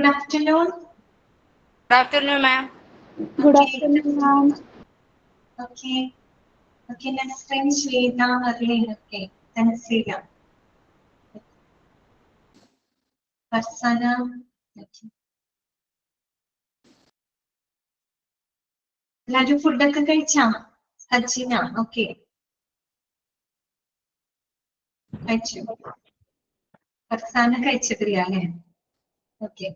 Good afternoon. Good afternoon, ma'am. Good afternoon, ma'am. Okay, let's try Shweta again. Okay, then Sriya. Varsana. Okay. എല്ലാരും ഫുഡൊക്കെ കഴിച്ചാ? Sachina, okay കഴിച്ചു. ഫർസാന കഴിച്ചിട്ടില്ല അല്ലേ? Okay.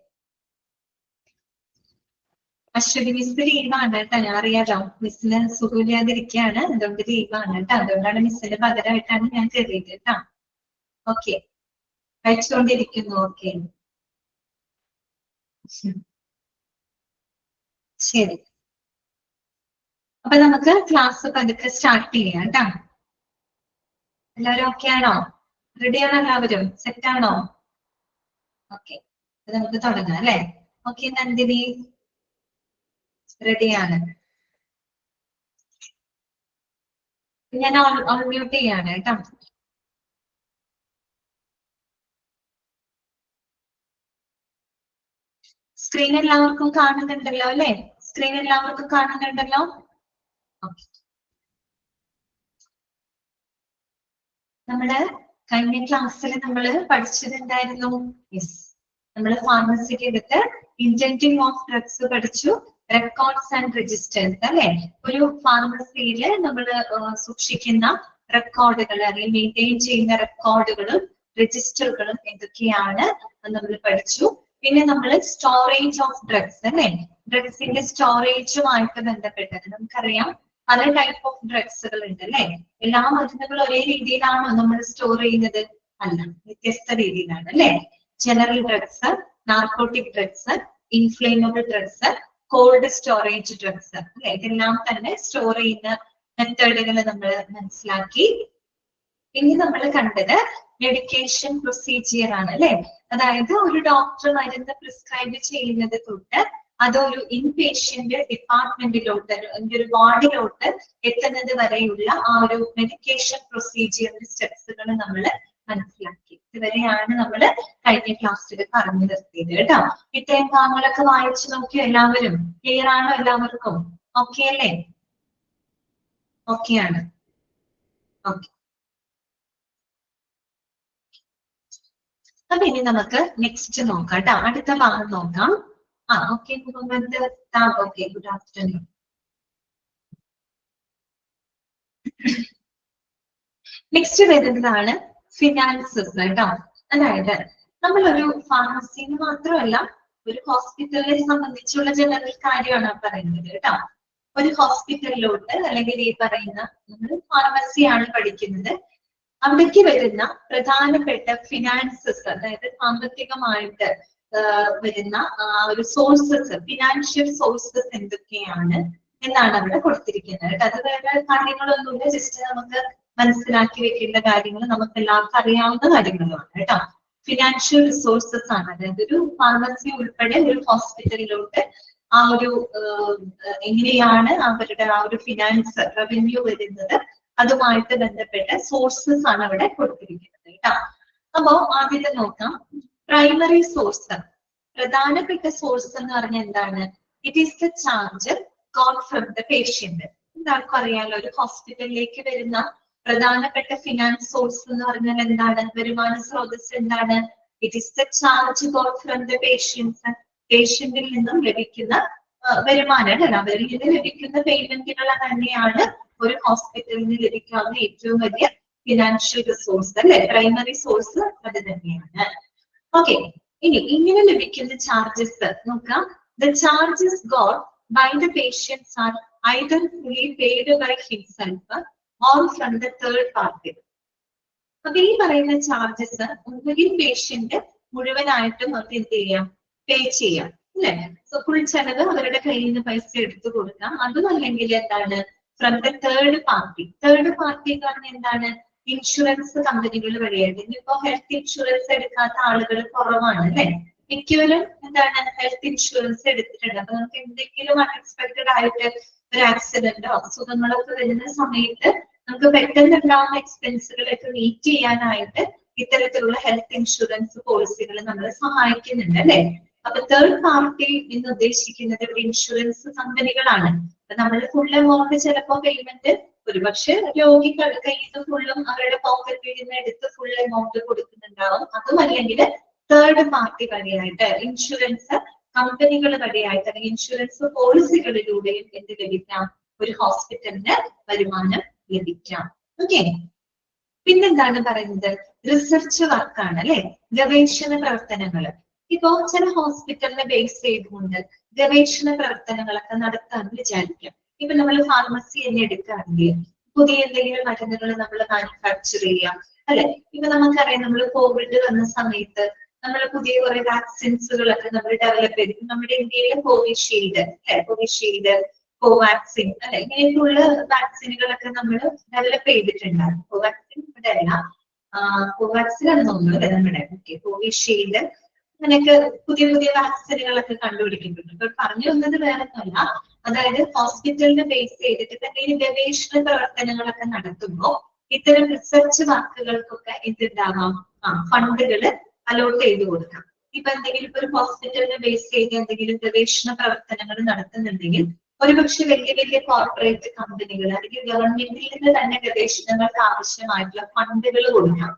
Aswathy miss ലീവാണ് കേട്ടോ, ഞാൻ അറിയാലോ മിസ്സിന് സുഖമില്ലാതിരിക്കുകയാണ്, അതുകൊണ്ട് ലീവാണ് കേട്ടോ, അതുകൊണ്ടാണ് മിസ്സിന്റെ പകരമായിട്ടാണ് ഞാൻ കയറിയത് കേട്ടോ. ഓക്കെ, കഴിച്ചുകൊണ്ടിരിക്കുന്നു. ഓക്കെ, ശരി. അപ്പൊ നമുക്ക് ക്ലാസ് പതുക്കെ സ്റ്റാർട്ട് ചെയ്യാം കേട്ടോ. എല്ലാവരും ഓക്കെ ആണോ? റെഡിയാണോ? എല്ലാവരും സെറ്റ് ആണോ? ഓക്കെ, നമുക്ക് തുടങ്ങാം അല്ലെ? ഓക്കെ, നന്ദിനി റെഡിയാണ്. ഞാൻ ഓൺമ്യൂട്ട് ചെയ്യാണ് കേട്ടോ. സ്ക്രീൻ എല്ലാവർക്കും കാണുന്നുണ്ടല്ലോ അല്ലെ? സ്ക്രീൻ എല്ലാവർക്കും കാണുന്നുണ്ടല്ലോ? ഓക്കെ. നമ്മള് കഴിഞ്ഞ ക്ലാസ്സിൽ നമ്മള് പഠിച്ചതുണ്ടായിരുന്നു. യെസ്, നമ്മള് ഫാർമസിക്ക് എടുത്ത് ഇന്റൻറ്റിംഗ് ഓഫ് ഡ്രഗ്സ് പഠിച്ചു, റെക്കോർഡ്സ് ആൻഡ് രജിസ്റ്റേഴ്സ് അല്ലെ? ഒരു ഫാർമസിയില് നമ്മൾ സൂക്ഷിക്കുന്ന റെക്കോർഡുകൾ അല്ലെങ്കിൽ മെയിൻറ്റെയിൻ ചെയ്യുന്ന റെക്കോർഡുകളും രജിസ്റ്ററുകളും എന്തൊക്കെയാണ് നമ്മൾ പഠിച്ചു. പിന്നെ നമ്മൾ സ്റ്റോറേജ് ഓഫ് ഡ്രഗ്സ് അല്ലെ? ഡ്രഗ്സിന്റെ സ്റ്റോറേജുമായിട്ട് ബന്ധപ്പെട്ടത് നമുക്കറിയാം. പല ടൈപ്പ് ഓഫ് ഡ്രഗ്സുകൾ ഉണ്ട് അല്ലെ? എല്ലാ മരുന്നുകളും ഒരേ രീതിയിലാണോ നമ്മൾ സ്റ്റോർ ചെയ്യുന്നത്? അല്ല, വ്യത്യസ്ത രീതിയിലാണ് അല്ലെ? General drugs, narcotic drugs, inflammable drugs, cold storage drugs അല്ലെ? ഇതെല്ലാം തന്നെ സ്റ്റോർ ചെയ്യുന്ന മെത്തേഡുകൾ നമ്മൾ മനസ്സിലാക്കി. ഇനി നമ്മൾ കണ്ടത് മെഡിക്കേഷൻ പ്രൊസീജിയർ ആണ് അല്ലെ? അതായത് ഒരു ഡോക്ടർ മരുന്ന് പ്രിസ്ക്രൈബ് ചെയ്യുന്നത് തൊട്ട് അതൊരു ഇൻപേഷ്യന്റ് ഡിപ്പാർട്ട്മെന്റിലോട്ട്, ഒരു വാർഡിലോട്ട് എത്തുന്നത് വരെയുള്ള ആ ഒരു മെഡിക്കേഷൻ പ്രൊസീജിയറിന്റെ സ്റ്റെപ്സുകൾ നമ്മൾ മനസ്സിലാക്കി. ഇതുവരെയാണ് നമ്മൾ കഴിഞ്ഞ ക്ലാസ്സിൽ പറഞ്ഞു നിർത്തിയത് കേട്ടോ. ഇത്രയും ഭാഗങ്ങളൊക്കെ വായിച്ചു നോക്കിയോ എല്ലാവരും? ക്ലിയർ ആണോ എല്ലാവർക്കും? ഓക്കെ അല്ലേ? ഓക്കെ ആണ്. ഓക്കെ, അപ്പൊ ഇനി നമുക്ക് നെക്സ്റ്റ് നോക്കാം കേട്ടോ. അടുത്ത ഭാഗം നോക്കാം. Okay Muhammad. Okay, good afternoon. Next വരുന്നതാണ് ഫിനാൻസസ് കേട്ടോ. അതായത് നമ്മളൊരു ഫാർമസിന്ന് മാത്രമല്ല ഒരു ഹോസ്പിറ്റലിനെ സംബന്ധിച്ചുള്ള ജനറൽ കാര്യമാണ് പറയുന്നത് കേട്ടോ. ഒരു ഹോസ്പിറ്റലിലോട്ട് അല്ലെങ്കിൽ ഈ പറയുന്ന നമ്മൾ ഫാർമസിയാണ് പഠിക്കുന്നത്, അവിടേക്ക് വരുന്ന പ്രധാനപ്പെട്ട ഫിനാൻസസ്, അതായത് സാമ്പത്തികമായിട്ട് വരുന്ന ഒരു സോഴ്സസ്, ഫിനാൻഷ്യൽ സോഴ്സസ് എന്തൊക്കെയാണ് എന്നാണ് അവിടെ കൊടുത്തിരിക്കുന്നത്. അത് വേറെ കാര്യങ്ങളൊന്നുമില്ല, ജസ്റ്റ് നമുക്ക് മനസ്സിലാക്കി വെക്കേണ്ട കാര്യങ്ങൾ, നമുക്ക് എല്ലാവർക്കും അറിയാവുന്ന കാര്യങ്ങളാണ് കേട്ടോ. ഫിനാൻഷ്യൽ റിസോഴ്സസ് ആണ്, അതായത് ഒരു ഫാർമസി ഉൾപ്പെടെ ഒരു ഹോസ്പിറ്റലിലോട്ട് ആ ഒരു എങ്ങനെയാണ് അവരുടെ ആ ഒരു ഫിനാൻസ് റവന്യൂ വരുന്നത്, അതുമായിട്ട് ബന്ധപ്പെട്ട സോഴ്സസ് ആണ് അവിടെ കൊടുത്തിരിക്കുന്നത് കേട്ടോ. അപ്പോ ആദ്യത്തെ നോക്കാം, പ്രൈമറി സോഴ്സ്. പ്രധാനപ്പെട്ട സോഴ്സ് എന്ന് പറഞ്ഞാൽ എന്താണ്? It is the charge got from the patient. എന്താർക്കും അറിയാലോ, ഒരു ഹോസ്പിറ്റലിലേക്ക് വരുന്ന പ്രധാനപ്പെട്ട ഫിനാൻസ് സോഴ്സ് എന്ന് പറഞ്ഞാൽ എന്താണ്? വരുമാന സ്രോതസ് എന്താണ്? It is the charge got from the patients. പേഷ്യന്റിൽ നിന്നും ലഭിക്കുന്ന വരുമാനം, അവരിൽ നിന്ന് ലഭിക്കുന്ന പേയ്മെന്റുകൾ തന്നെയാണ് ഒരു ഹോസ്പിറ്റലിന് ലഭിക്കാവുന്ന ഏറ്റവും വലിയ ഫിനാൻഷ്യൽ റിസോഴ്സ് അല്ലെ? പ്രൈമറി സോഴ്സ് അത് തന്നെയാണ്. ഓക്കെ, ഇനി ഇങ്ങനെ ലഭിക്കുന്ന ചാർജസ് നോക്കാം. The charges got by the patients are either fully paid by himself or from the third party. അപ്പൊ ഈ പറയുന്ന ചാർജസ് ഒന്നുകിൽ പേഷ്യന്റ് മുഴുവനായിട്ടും അവർക്ക് എന്ത് ചെയ്യാം? പേ ചെയ്യാം അല്ലെ? സോ ഫുൾ ചെലവ് അവരുടെ കയ്യിൽ നിന്ന് പൈസ എടുത്തു കൊടുക്കാം. അതും അല്ലെങ്കിൽ എന്താണ്? From the third party. Third party എന്ന് പറഞ്ഞാൽ എന്താണ്? ഇൻഷുറൻസ് കമ്പനികൾ വഴിയായിട്ട്. ഇനിയിപ്പോ ഹെൽത്ത് ഇൻഷുറൻസ് എടുക്കാത്ത ആളുകൾ കുറവാണ് അല്ലെ? മിക്കവരും എന്താണ്? ഹെൽത്ത് ഇൻഷുറൻസ് എടുത്തിട്ടുണ്ട്. അപ്പൊ നമുക്ക് എന്തെങ്കിലും അൺഎക്സ്പെക്ടഡ് ആയിട്ട് ഒരു ആക്സിഡന്റോ അസുഖങ്ങളൊക്കെ വരുന്ന സമയത്ത് നമുക്ക് പെട്ടെന്ന് ഉണ്ടാവുന്ന എക്സ്പെൻസുകളൊക്കെ മീറ്റ് ചെയ്യാനായിട്ട് ഇത്തരത്തിലുള്ള ഹെൽത്ത് ഇൻഷുറൻസ് പോളിസികൾ നമ്മളെ സഹായിക്കുന്നുണ്ട് അല്ലെ? അപ്പൊ തേർഡ് പാർട്ടി എന്ന് ഉദ്ദേശിക്കുന്നത് ഇവിടെ ഇൻഷുറൻസ് കമ്പനികളാണ്. നമ്മൾ ഫുൾ എമൗണ്ട് ചിലപ്പോ പേയ്മെന്റ് ഒരുപക്ഷെ രോഗി കയ്യിൽ നിന്ന് ഫുള്ളും അവരുടെ പോക്കറ്റിൽ നിന്ന് എടുത്ത് ഫുൾ എമൗണ്ട് കൊടുക്കുന്നുണ്ടാവും. അതും അല്ലെങ്കിൽ തേർഡ് പാർട്ടി വഴിയായിട്ട് ഇൻഷുറൻസ് കമ്പനികൾ വഴിയായിട്ട് അല്ലെങ്കിൽ ഇൻഷുറൻസ് പോളിസികളിലൂടെയും എന്ത് ലഭിക്കാം, ഒരു ഹോസ്പിറ്റലിന് വരുമാനം ലഭിക്കാം. ഓക്കെ, പിന്നെന്താണ് പറയുന്നത്, റിസർച്ച് വർക്കാണ് അല്ലെ, ഗവേഷണ പ്രവർത്തനങ്ങൾ. ഇപ്പോ ചില ഹോസ്പിറ്റലിനെ ബേസ് ചെയ്തുകൊണ്ട് ഗവേഷണ പ്രവർത്തനങ്ങളൊക്കെ നടത്താൻ വിചാരിക്കാം. ഇപ്പൊ നമ്മൾ ഫാർമസി തന്നെ എടുക്കുകയാണെങ്കിൽ പുതിയ എന്തെങ്കിലും മരുന്നുകൾ നമ്മൾ മാനുഫാക്ചർ ചെയ്യാം അല്ലെ. ഇപ്പൊ നമുക്കറിയാം, നമ്മൾ കോവിഡ് വന്ന സമയത്ത് നമ്മൾ പുതിയ കുറെ വാക്സിൻസുകളൊക്കെ നമ്മൾ ഡെവലപ്പ് ചെയ്തു. നമ്മുടെ ഇന്ത്യയിലെ കോവിഷീൽഡ് അല്ലെ, കോവിഷീൽഡ്, കോവാക്സിൻ അല്ലെ, ഇങ്ങനെയൊക്കെയുള്ള വാക്സിനുകളൊക്കെ നമ്മൾ ഡെവലപ്പ് ചെയ്തിട്ടുണ്ടായിരുന്നു. കോവാക്സിൻ ഇവിടെ അല്ല, കോവാക്സിൻ ആണ് തോന്നുന്നത് അല്ലെ നമ്മുടെ. ഓക്കെ, കോവിഷീൽഡ് അങ്ങനെയൊക്കെ പുതിയ പുതിയ വാക്സിനുകളൊക്കെ കണ്ടുപിടിക്കുന്നുണ്ട്. ഇപ്പൊ പറഞ്ഞു വന്നത് വേറെ ഒന്നുമല്ല, അതായത് ഹോസ്പിറ്റലിനെ ബേസ് ചെയ്തിട്ട് എന്തെങ്കിലും ഗവേഷണ പ്രവർത്തനങ്ങളൊക്കെ നടത്തുമ്പോൾ ഇത്തരം റിസർച്ച് വർക്കുകൾക്കൊക്കെ എന്തുണ്ടാവാം, ഫണ്ടുകൾ അലോട്ട് ചെയ്ത് കൊടുക്കാം. ഇപ്പൊ എന്തെങ്കിലും ഇപ്പൊ ഒരു ഹോസ്പിറ്റലിനെ ബേസ് ചെയ്ത് എന്തെങ്കിലും ഗവേഷണ പ്രവർത്തനങ്ങൾ നടത്തുന്നുണ്ടെങ്കിൽ ഒരുപക്ഷെ വലിയ വലിയ കോർപ്പറേറ്റ് കമ്പനികൾ അല്ലെങ്കിൽ ഗവൺമെന്റിൽ നിന്ന് തന്നെ ഗവേഷണങ്ങൾക്ക് ആവശ്യമായിട്ടുള്ള ഫണ്ടുകൾ കൊടുക്കാം.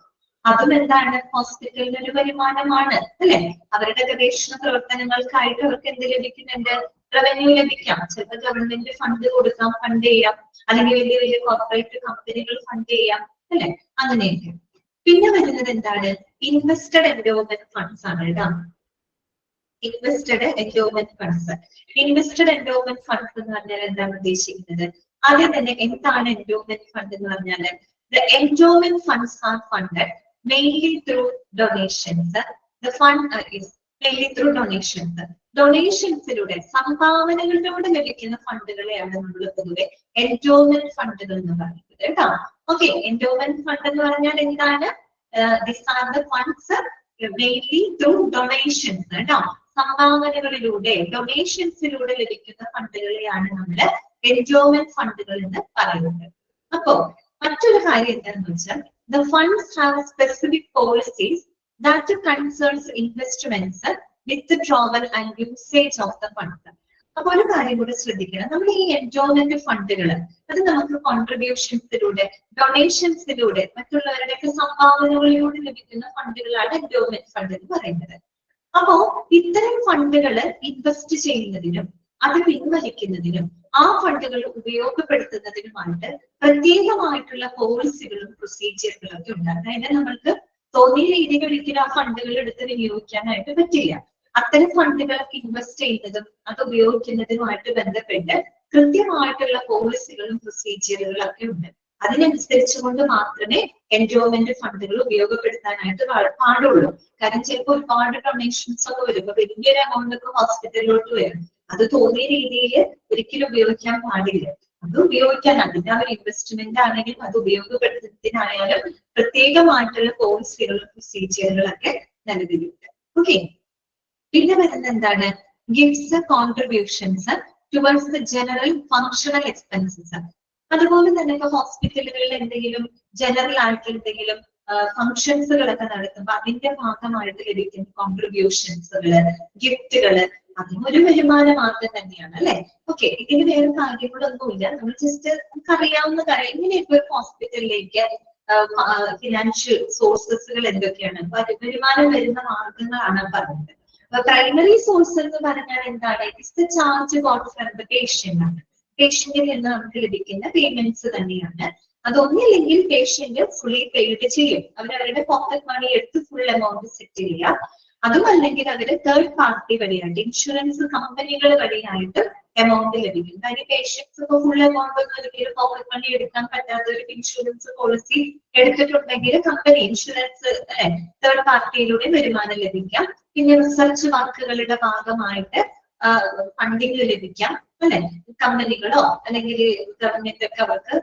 അതും എന്താണ്, ഹോസ്പിറ്റലിന് ഒരു വരുമാനമാണ് അല്ലെ. അവരുടെ ഗവേഷണ പ്രവർത്തനങ്ങൾക്കായിട്ട് അവർക്ക് എന്ത് ലഭിക്കുന്നുണ്ട്, റവന്യൂ ലഭിക്കാം. ചിലപ്പോൾ ഗവൺമെന്റ് ഫണ്ട് കൊടുക്കാം, ഫണ്ട് ചെയ്യാം, അല്ലെങ്കിൽ വലിയ വലിയ കോർപ്പറേറ്റ് കമ്പനികൾ ഫണ്ട് ചെയ്യാം അല്ലെ, അങ്ങനെയൊക്കെ. പിന്നെ വരുന്നത് എന്താണ്, ഇൻവെസ്റ്റഡ് എൻഡോവ്മെന്റ് ഫണ്ട്സ് ആണ് കേട്ടോ. Invested endowment funds. Invested endowment funds എന്ന് പറഞ്ഞാൽ എന്താണ് ഉദ്ദേശിക്കുന്നത്, ആദ്യം തന്നെ എന്താണ് എൻഡോവ്മെന്റ് ഫണ്ട് എന്ന് പറഞ്ഞാല്, the endowment funds are funded mainly through donations. The fund is mainly through donations. ഡൊണേഷൻസിലൂടെ, സംഭാവനകളിലൂടെ ലഭിക്കുന്ന ഫണ്ടുകളെയാണ് നമ്മൾ പൊതുവെ എൻഡോവ്മെന്റ് ഫണ്ടുകൾ എന്ന് പറയുന്നത് കേട്ടോ. ഓക്കെ, എൻഡോവ്മെന്റ് ഫണ്ട് എന്ന് പറഞ്ഞാൽ എന്താണ്, these are the funds mainly through donations കേട്ടോ. സംഭാവനകളിലൂടെ, ഡൊണേഷൻസിലൂടെ ലഭിക്കുന്ന ഫണ്ടുകളെയാണ് നമ്മൾ എൻഡോവ്മെന്റ് ഫണ്ടുകൾ എന്ന് പറയുന്നത്. അപ്പോ മറ്റൊരു കാര്യം എന്താണെന്ന് വെച്ചാൽ, the funds have specific policies that concerns investments, withdrawal and usage of the funds. അപ്പൊ ഒരു കാര്യം കൂടെ ശ്രദ്ധിക്കണം, നമ്മൾ ഈ എൻഡോവ്മെന്റ് ഫണ്ടുകൾ അത് നമുക്ക് കോൺട്രിബ്യൂഷൻസിലൂടെ, ഡൊണേഷൻസിലൂടെ, മറ്റുള്ളവരുടെയൊക്കെ സംഭാവനകളിലൂടെ ലഭിക്കുന്ന ഫണ്ടുകളാണ് എൻഡോവ്മെന്റ് ഫണ്ട് എന്ന് പറയുന്നത്. അപ്പോ ഇത്തരം ഫണ്ടുകൾ ഇൻവെസ്റ്റ് ചെയ്യുന്നതിനും അത് പിൻവലിക്കുന്നതിനും ആ ഫണ്ടുകൾ ഉപയോഗപ്പെടുത്തുന്നതിനുമായിട്ട് പ്രത്യേകമായിട്ടുള്ള പോളിസികളും പ്രൊസീജിയറുകളും ഒക്കെ ഉണ്ട്. അതായത് നമ്മൾക്ക് തോന്നിയ രീതിയിൽ ഒരിക്കലും ആ ഫണ്ടുകൾ എടുത്ത് വിനിയോഗിക്കാനായിട്ട് പറ്റില്ല. അത്തരം ഫണ്ടുകളൊക്കെ ഇൻവെസ്റ്റ് ചെയ്യുന്നതും അത് ഉപയോഗിക്കുന്നതുമായിട്ട് ബന്ധപ്പെട്ട് കൃത്യമായിട്ടുള്ള പോളിസികളും പ്രൊസീജിയറുകളും ഒക്കെ ഉണ്ട്. അതിനനുസരിച്ച് കൊണ്ട് മാത്രമേ എൻഡോവ്മെന്റ് ഫണ്ടുകൾ ഉപയോഗപ്പെടുത്താനായിട്ട് പാടുള്ളൂ. കാരണം ചിലപ്പോൾ ഒരുപാട് ഡൊണേഷൻസ് ഒക്കെ വരും, വലിയൊരു എമൗണ്ട് ഒക്കെ ഹോസ്പിറ്റലിലോട്ട് വരും. അത് തോന്നിയ രീതിയിൽ ഒരിക്കലും ഉപയോഗിക്കാൻ പാടില്ല. അത് ഉപയോഗിക്കാൻ, അതിന്റെ ആ ഒരു ഇൻവെസ്റ്റ്മെന്റ് ആണെങ്കിലും അത് ഉപയോഗപ്പെടുത്തുന്നതിനായാലും പ്രത്യേകമായിട്ടുള്ള പോളിസികളും പ്രൊസീജിയറുകളൊക്കെ നിലവിലുണ്ട്. ഓക്കെ, പിന്നെ വരുന്നത് എന്താണ്, gifts, contributions towards the general functional expenses. അതുപോലെ തന്നെ ഇപ്പൊ ഹോസ്പിറ്റലുകളിൽ എന്തെങ്കിലും ജനറൽ ആയിട്ട് എന്തെങ്കിലും ഫങ്ഷൻസുകളൊക്കെ നടത്തുമ്പോൾ അതിന്റെ ഭാഗമായിട്ട് ലഭിക്കുന്ന കോൺട്രിബ്യൂഷൻസുകള്, ഗിഫ്റ്റുകള്, അതും ഒരു വരുമാന മാർഗം തന്നെയാണ് അല്ലെ. ഓക്കെ, ഇതിന് വേറെ കാര്യങ്ങളൊന്നുമില്ല, നമ്മൾ ജസ്റ്റ് നമുക്ക് അറിയാവുന്ന കാര്യം. ഇങ്ങനെയൊക്കെ ഒരു ഹോസ്പിറ്റലിലേക്ക് ഫിനാൻഷ്യൽ സോഴ്സസുകൾ എന്തൊക്കെയാണ്, വരുമാനം വരുന്ന മാർഗങ്ങളാണ് പറഞ്ഞത്. പ്രൈമറി സോഴ്സ് എന്ന് പറഞ്ഞാൽ എന്താണ്, it's the charge got from the patient ആണ്. പേഷ്യന്റിൽ നിന്ന് നമുക്ക് ലഭിക്കുന്ന പേയ്മെന്റ്സ് തന്നെയാണ്. അതൊന്നില്ലെങ്കിൽ പേഷ്യന്റ് ഫുള്ളി പെയ്ഡ് ചെയ്യും, അവരവരുടെ പോക്കറ്റ് മണി എടുത്ത് ഫുൾ എമൗണ്ട് സെറ്റ് ചെയ്യുക. അതും അല്ലെങ്കിൽ അവര് തേർഡ് പാർട്ടി വഴിയായിട്ട് ഇൻഷുറൻസ് കമ്പനികൾ വഴിയായിട്ട് എമൗണ്ട് ലഭിക്കും. കാര്യം പേഷ്യൻസ് ഇപ്പൊ ഫുൾ എമൗണ്ട് ഒന്നും ഒരിക്കലും പോക്കറ്റ് മണി എടുക്കാൻ പറ്റാത്ത ഒരു ഇൻഷുറൻസ് പോളിസി എടുത്തിട്ടുണ്ടെങ്കിൽ കമ്പനി ഇൻഷുറൻസ് തേർഡ് പാർട്ടിയിലൂടെ വരുമാനം ലഭിക്കാം. പിന്നെ റിസർച്ച് വർക്കുകളുടെ ഭാഗമായിട്ട് ഫണ്ടിങ് ലഭിക്കാം അല്ലെ. കമ്പനികളോ അല്ലെങ്കിൽ ഗവൺമെന്റ് ഒക്കെ അവർക്ക്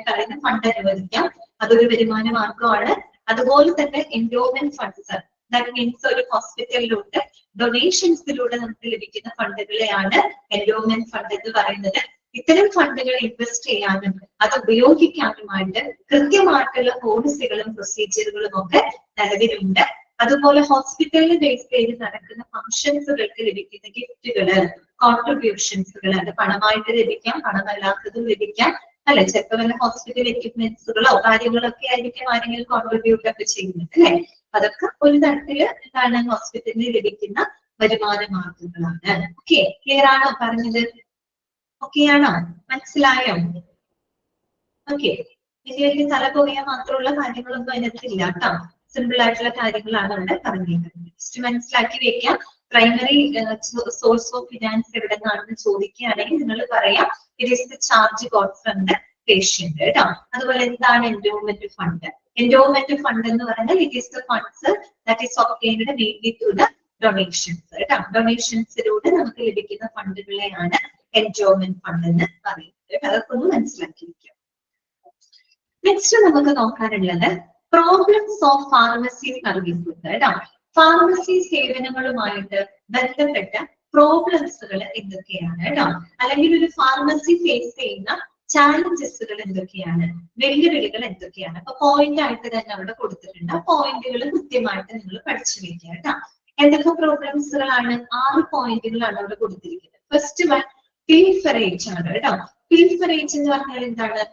പറയുന്ന ഫണ്ട് അനുവദിക്കാം, അതൊരു വരുമാന മാർഗമാണ്. അതുപോലെ തന്നെ എൻഡോവ്മെന്റ് ഫണ്ട്സ്, ദാറ്റ് മീൻസ് ഒരു ഹോസ്പിറ്റലിലോട്ട് ഡൊണേഷൻസിലൂടെ നമുക്ക് ലഭിക്കുന്ന ഫണ്ടുകളെയാണ് എൻഡോവ്മെന്റ് ഫണ്ട് എന്ന് പറയുന്നത്. ഇത്തരം ഫണ്ടുകൾ ഇൻവെസ്റ്റ് ചെയ്യാനും അത് ഉപയോഗിക്കാനുമായിട്ട് കൃത്യമായിട്ടുള്ള പോളിസികളും പ്രൊസീജിയറുകളും ഒക്കെ നിലവിലുണ്ട്. അതുപോലെ ഹോസ്പിറ്റലിൽ ബേസ് ചെയ്ത് നടക്കുന്ന ഫംഗ്ഷൻസുകൾക്ക് ലഭിക്കുന്ന ഗിഫ്റ്റുകള്, കോൺട്രിബ്യൂഷൻസുകൾ, അത് പണമായിട്ട് ലഭിക്കാം, പണമല്ലാത്തതും ലഭിക്കാം, അല്ലെ? ചിലപ്പോൾ വല്ല ഹോസ്പിറ്റൽ എക്യുപ്മെന്റ്സുകളോ കാര്യങ്ങളൊക്കെ ആയിരിക്കും ആരെങ്കിലും കോൺട്രിബ്യൂട്ട് ഒക്കെ ചെയ്യുന്നത്, അല്ലെ? അതൊക്കെ ഒരു തരത്തില് എന്താണ് ഹോസ്പിറ്റലിൽ ലഭിക്കുന്ന വരുമാന മാർഗങ്ങളാണ്. ഓക്കെ, ക്ലിയർ ആണോ പറഞ്ഞത്? ഓക്കെ ആണോ? മനസ്സിലായോ? ഓക്കെ, വലിയ വലിയ തലപൊകയാൻ മാത്രമുള്ള കാര്യങ്ങളൊന്നും അതിനകത്തില്ല കേട്ടോ. സിമ്പിൾ ആയിട്ടുള്ള കാര്യങ്ങളാണ് അവിടെ പറഞ്ഞിരിക്കുന്നത്. ജസ്റ്റ് മനസ്സിലാക്കി വെക്കാം. പ്രൈമറി സോഴ്സ് ഓഫ് ഫിനാൻസ് എവിടെ നിന്നാണെന്ന് ചോദിക്കുകയാണെങ്കിൽ നിങ്ങൾ പറയാം it is the charge got from the patient കേട്ടോ. അതുപോലെ എന്താണ് എൻഡോമെന്റ് ഫണ്ട്? എൻഡോമെന്റ് ഫണ്ട് എന്ന് പറഞ്ഞാൽ it is the funds that is obtained mainly through the donations കേട്ടോ. ഡൊണേഷൻസിലൂടെ നമുക്ക് ലഭിക്കുന്ന ഫണ്ടുകളെയാണ് എൻഡോമെന്റ് ഫണ്ട് എന്ന് പറയുന്നത്. അതൊക്കെ ഒന്ന് മനസ്സിലാക്കിയിരിക്കും. നെക്സ്റ്റ് നമുക്ക് നോക്കാനുള്ളത് പ്രോബ്ലംസ് ഓഫ് ഫാർമസി സർവീസസ് കേട്ടോ. ഫാർമസി സേവനങ്ങളുമായിട്ട് ബന്ധപ്പെട്ട പ്രോബ്ലംസുകൾ എന്തൊക്കെയാണ് കേട്ടോ, അല്ലെങ്കിൽ ഒരു ഫാർമസി ഫേസ് ചെയ്യുന്ന ചാലഞ്ചസുകൾ എന്തൊക്കെയാണ്, വെല്ലുവിളികൾ എന്തൊക്കെയാണ്? അപ്പൊ പോയിന്റ് ആയിട്ട് തന്നെ അവിടെ കൊടുത്തിട്ടുണ്ട്. ആ പോയിന്റുകൾ കൃത്യമായിട്ട് നിങ്ങൾ പഠിച്ചു വെക്കുക കേട്ടോ. എന്തൊക്കെ പ്രോബ്ലംസുകളാണ്? 6 പോയിന്റുകളാണ് അവിടെ കൊടുത്തിരിക്കുന്നത്. ഫസ്റ്റ് വൺ പിൽഫറേജ് ആണ് കേട്ടോ. പിൽഫറേജ് എന്ന് പറഞ്ഞാൽ എന്താണ്?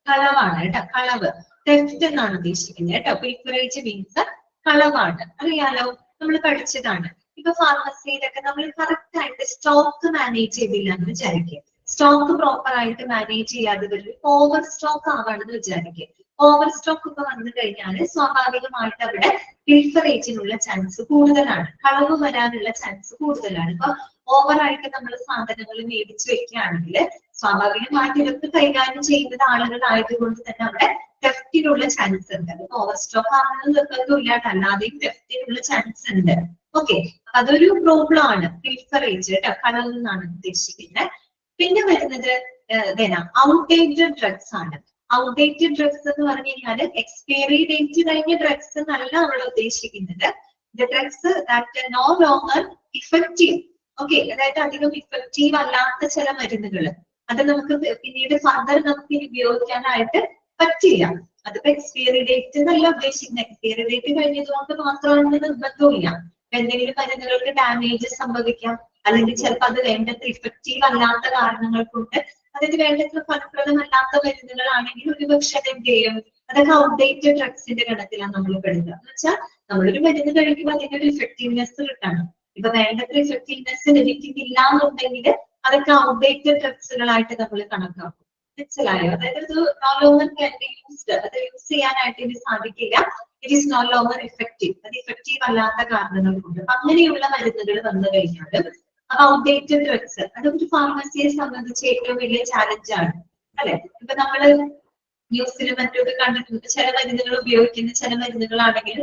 കളവാണ് കേട്ടോ. കളവ്, തെഫ്റ്റ് എന്നാണ് ഉദ്ദേശിക്കുന്നത് കേട്ടോ. പിൽഫറേജ് മീൻസ് കളവാണ്. അറിയാലോ, നമ്മൾ പഠിച്ചതാണ്. ഇപ്പൊ ഫാർമസിയിലൊക്കെ നമ്മൾ കറക്റ്റ് ആയിട്ട് സ്റ്റോക്ക് മാനേജ് ചെയ്തില്ല എന്ന് വിചാരിക്കുക. സ്റ്റോക്ക് പ്രോപ്പർ ആയിട്ട് മാനേജ് ചെയ്യാതെ വരും, ഓവർ സ്റ്റോക്ക് ആവാണെന്ന് വിചാരിക്കുക. ഓവർ സ്റ്റോക്ക് ഒക്കെ വന്നു കഴിഞ്ഞാൽ സ്വാഭാവികമായിട്ട് അവിടെ പിൽഫറേജിനുള്ള ചാൻസ് കൂടുതലാണ്, കളവ് വരാനുള്ള ചാൻസ് കൂടുതലാണ്. ഇപ്പൊ ഓവറായിട്ട് നമ്മൾ സാധനങ്ങൾ മേടിച്ചു വെക്കുകയാണെങ്കിൽ സ്വാഭാവികമായിട്ട് ഇതൊക്കെ കൈകാര്യം ചെയ്യുന്നത് ആളുകളായതുകൊണ്ട് തന്നെ അവിടെ തെഫ്റ്റിനുള്ള ചാൻസ് ഉണ്ട്. അത് ഓവർ സ്റ്റോക്ക് ആണെന്ന് നിർബന്ധമില്ല, അല്ലാതെയും തെഫ്റ്റിനുള്ള ചാൻസ് ഉണ്ട്. ഓക്കെ, അതൊരു പ്രോബ്ലം ആണ് പിൽഫറേജ് കേട്ടോ, കളവ് എന്നാണ് ഉദ്ദേശിക്കുന്നത്. പിന്നെ വരുന്നത് ഔട്ട്ഡേറ്റഡ് ഡ്രഗ്സ് ആണ്. ഔട്ട്ഡേറ്റഡ് ഡ്രഗ്സ് എന്ന് പറഞ്ഞു കഴിഞ്ഞാൽ എക്സ്പയറി ഡേറ്റ് കഴിഞ്ഞ ഡ്രഗ്സ് എന്നല്ല അവിടെ ഉദ്ദേശിക്കുന്നത്. Drugs that no longer effective. Okay, അതായത് അധികം ഇഫക്റ്റീവ് അല്ലാത്ത ചില മരുന്നുകൾ, അത് നമുക്ക് പിന്നീട് ഫർദർ നമുക്ക് ഇനി ഉപയോഗിക്കാനായിട്ട് പറ്റില്ല. അതിപ്പോ എക്സ്പയറി ഡേറ്റ് എന്നല്ല ഉദ്ദേശിക്കുന്നത്. എക്സ്പയറി ഡേറ്റ് കഴിഞ്ഞതുകൊണ്ട് മാത്രമാണ് നിർബന്ധമില്ല. എന്തെങ്കിലും മരുന്നുകൾക്ക് ഡാമേജ് സംഭവിക്കാം, അല്ലെങ്കിൽ ചിലപ്പോൾ അത് വേണ്ടത്ര ഇഫക്റ്റീവ് അല്ലാത്ത കാരണങ്ങൾ കൊണ്ട്, അതായത് വേണ്ടത്ര ഫലപ്രദമല്ലാത്ത മരുന്നുകളാണെങ്കിൽ ഒരുപക്ഷെ എന്ത് ചെയ്യും, അതൊക്കെ ഔട്ട്ഡേറ്റഡ് ഡ്രഗ്സിന്റെ ഗണത്തിലാണ് നമ്മൾ പെടുക. എന്ന് വെച്ചാൽ നമ്മളൊരു മരുന്ന് കഴിക്കുമ്പോൾ അതിനൊരു ഇഫക്റ്റീവ്നെസ് കിട്ടണം. ഇപ്പൊ വേണ്ടത്ര ഇഫക്റ്റീവ്നെസ് ലഭിക്കുന്നില്ല എന്നുണ്ടെങ്കിൽ അതൊക്കെ ഔട്ട്ഡേറ്റഡ് ഡ്രഗ്സുകളായിട്ട് നമ്മൾ കണക്കാക്കും. മനസ്സിലായോ? അതായത് ഇത് no longer can be used, അത് യൂസ് ചെയ്യാനായിട്ട് ഇനി സാധിക്കില്ല. It is no longer effective, അത് ഇഫക്റ്റീവ് അല്ലാത്ത കാരണങ്ങൾ കൊണ്ട് അങ്ങനെയുള്ള മരുന്നുകൾ വന്നു കഴിഞ്ഞാൽ അപ്പൊ ഔട്ട്ഡേറ്റഡ് ഡ്രഗ്സ് അതൊരു ഫാർമസിയെ സംബന്ധിച്ച് ഏറ്റവും വലിയ ചാലഞ്ചാണ്, അല്ലെ? ഇപ്പൊ നമ്മള് ന്യൂസിലും മറ്റൊക്കെ കണ്ടിട്ടുണ്ട്, ചില മരുന്നുകൾ ഉപയോഗിക്കുന്ന ചില മരുന്നുകളാണെങ്കിൽ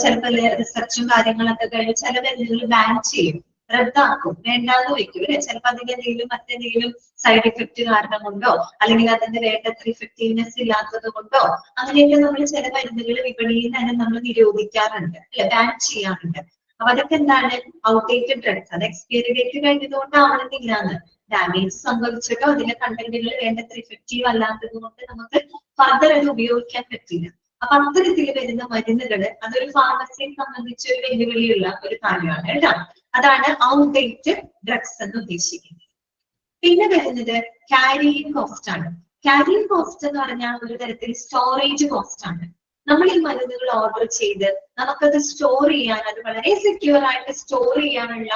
ചിലപ്പോൾ റിസർച്ചും കാര്യങ്ങളൊക്കെ കഴിഞ്ഞ് ചില മരുന്നുകൾ ബാൻ ചെയ്യും, റദ്ദാക്കും, വേണ്ടാന്ന് വെക്കും, അല്ലെ? ചിലപ്പോൾ അതിന്റെ എന്തെങ്കിലും മറ്റെന്തെങ്കിലും സൈഡ് ഇഫക്റ്റ് കാരണം കൊണ്ടോ അല്ലെങ്കിൽ അതിന്റെ വേണ്ടത്ര ഇഫക്റ്റീവ്നെസ് ഇല്ലാത്തത് കൊണ്ടോ അങ്ങനെയൊക്കെ നമ്മൾ ചില മരുന്നുകൾ വിപണിയിൽ തന്നെ നമ്മൾ നിരോധിക്കാറുണ്ട്, അല്ലെ? ബാൻ ചെയ്യാറുണ്ട്. അപ്പൊ അതൊക്കെ എന്താണ്? Outdated drugs. അത് എക്സ്പയറി ഡേറ്റ് കഴിഞ്ഞതുകൊണ്ടാവണമെന്നില്ലാന്ന്, ഡാമേജ് സംഭവിച്ചിട്ടോ അതിന്റെ കണ്ടന്റുകൾ വേണ്ടത്ര ഇഫക്റ്റീവ് അല്ലാത്തത് കൊണ്ട് നമുക്ക് ഫർദർ അത് ഉപയോഗിക്കാൻ പറ്റില്ല. അപ്പൊ അത്തരത്തിൽ വരുന്ന മരുന്നുകൾ അതൊരു ഫാർമസിയെ സംബന്ധിച്ച് ഒരു വെല്ലുവിളിയുള്ള ഒരു കാര്യമാണ് കേട്ടോ. അതാണ് ഔട്ട്ഡേറ്റഡ് ഡ്രഗ്സ് എന്ന് ഉദ്ദേശിക്കുന്നത്. പിന്നെ വരുന്നത് ക്യാരിയിങ് കോസ്റ്റ് ആണ്. ക്യാരിയിങ് കോസ്റ്റ് എന്ന് പറഞ്ഞാൽ ഒരു തരത്തിൽ സ്റ്റോറേജ് കോസ്റ്റ് ആണ്. നമ്മൾ ഈ മരുന്നുകൾ ഓർഡർ ചെയ്ത് നമുക്കത് സ്റ്റോർ ചെയ്യാൻ, അത് വളരെ സെക്യൂർ ആയിട്ട് സ്റ്റോർ ചെയ്യാനുള്ള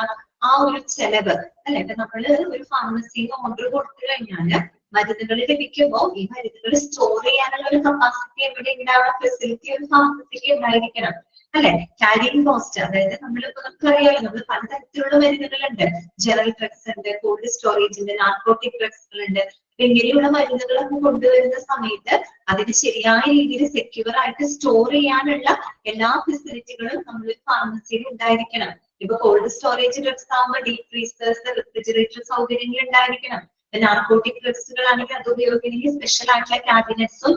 ആ ഒരു ചെലവ്, അല്ലെ? ഇപ്പൊ നമ്മള് ഒരു ഫാർമസിയിൽ ഓർഡർ കൊടുത്തു കഴിഞ്ഞാല് മരുന്നുകൾ ലഭിക്കുമ്പോൾ ഈ മരുന്നുകൾ സ്റ്റോർ ചെയ്യാനുള്ള ഒരു കപ്പാസിറ്റി എവിടെ ഉണ്ടാവുന്ന ഫെസിലിറ്റി ഒരു ഫാർമസിക്ക് ഉണ്ടായിരിക്കണം, അല്ലെ? ക്യാരിയിങ് കോസ്റ്റ്, അതായത് നമ്മളിപ്പോ നമുക്കറിയാലോ, നമ്മൾ പലതരത്തിലുള്ള മരുന്നുകളുണ്ട്. ജനറൽ ഡ്രഗ്സ് ഉണ്ട്, കോൾഡ് സ്റ്റോറേജ് ഉണ്ട്, നാർക്കോട്ടിക് ഡ്രഗ്സുകൾ ഉണ്ട്. ഇങ്ങനെയുള്ള മരുന്നുകളൊക്കെ കൊണ്ടുവരുന്ന സമയത്ത് അതിന് ശരിയായ രീതിയിൽ സെക്യൂർ ആയിട്ട് സ്റ്റോർ ചെയ്യാനുള്ള എല്ലാ ഫെസിലിറ്റികളും നമ്മൾ ഫാർമസിയിൽ ഉണ്ടായിരിക്കണം. ഇപ്പൊ കോൾഡ് സ്റ്റോറേജ് ഡ്രഗ്സ് ആകുമ്പോൾ ഡീപ് ഫ്രീസേഴ്സ്, റെഫ്രിജറേറ്റർ സൗകര്യങ്ങൾ ഉണ്ടായിരിക്കണം. നാർക്കോട്ടിക് ഡ്രഗ്സുകളാണെങ്കിൽ അത് ഉപയോഗിക്കണമെങ്കിൽ സ്പെഷ്യൽ ആയിട്ടുള്ള ക്യാബിനറ്റ്സും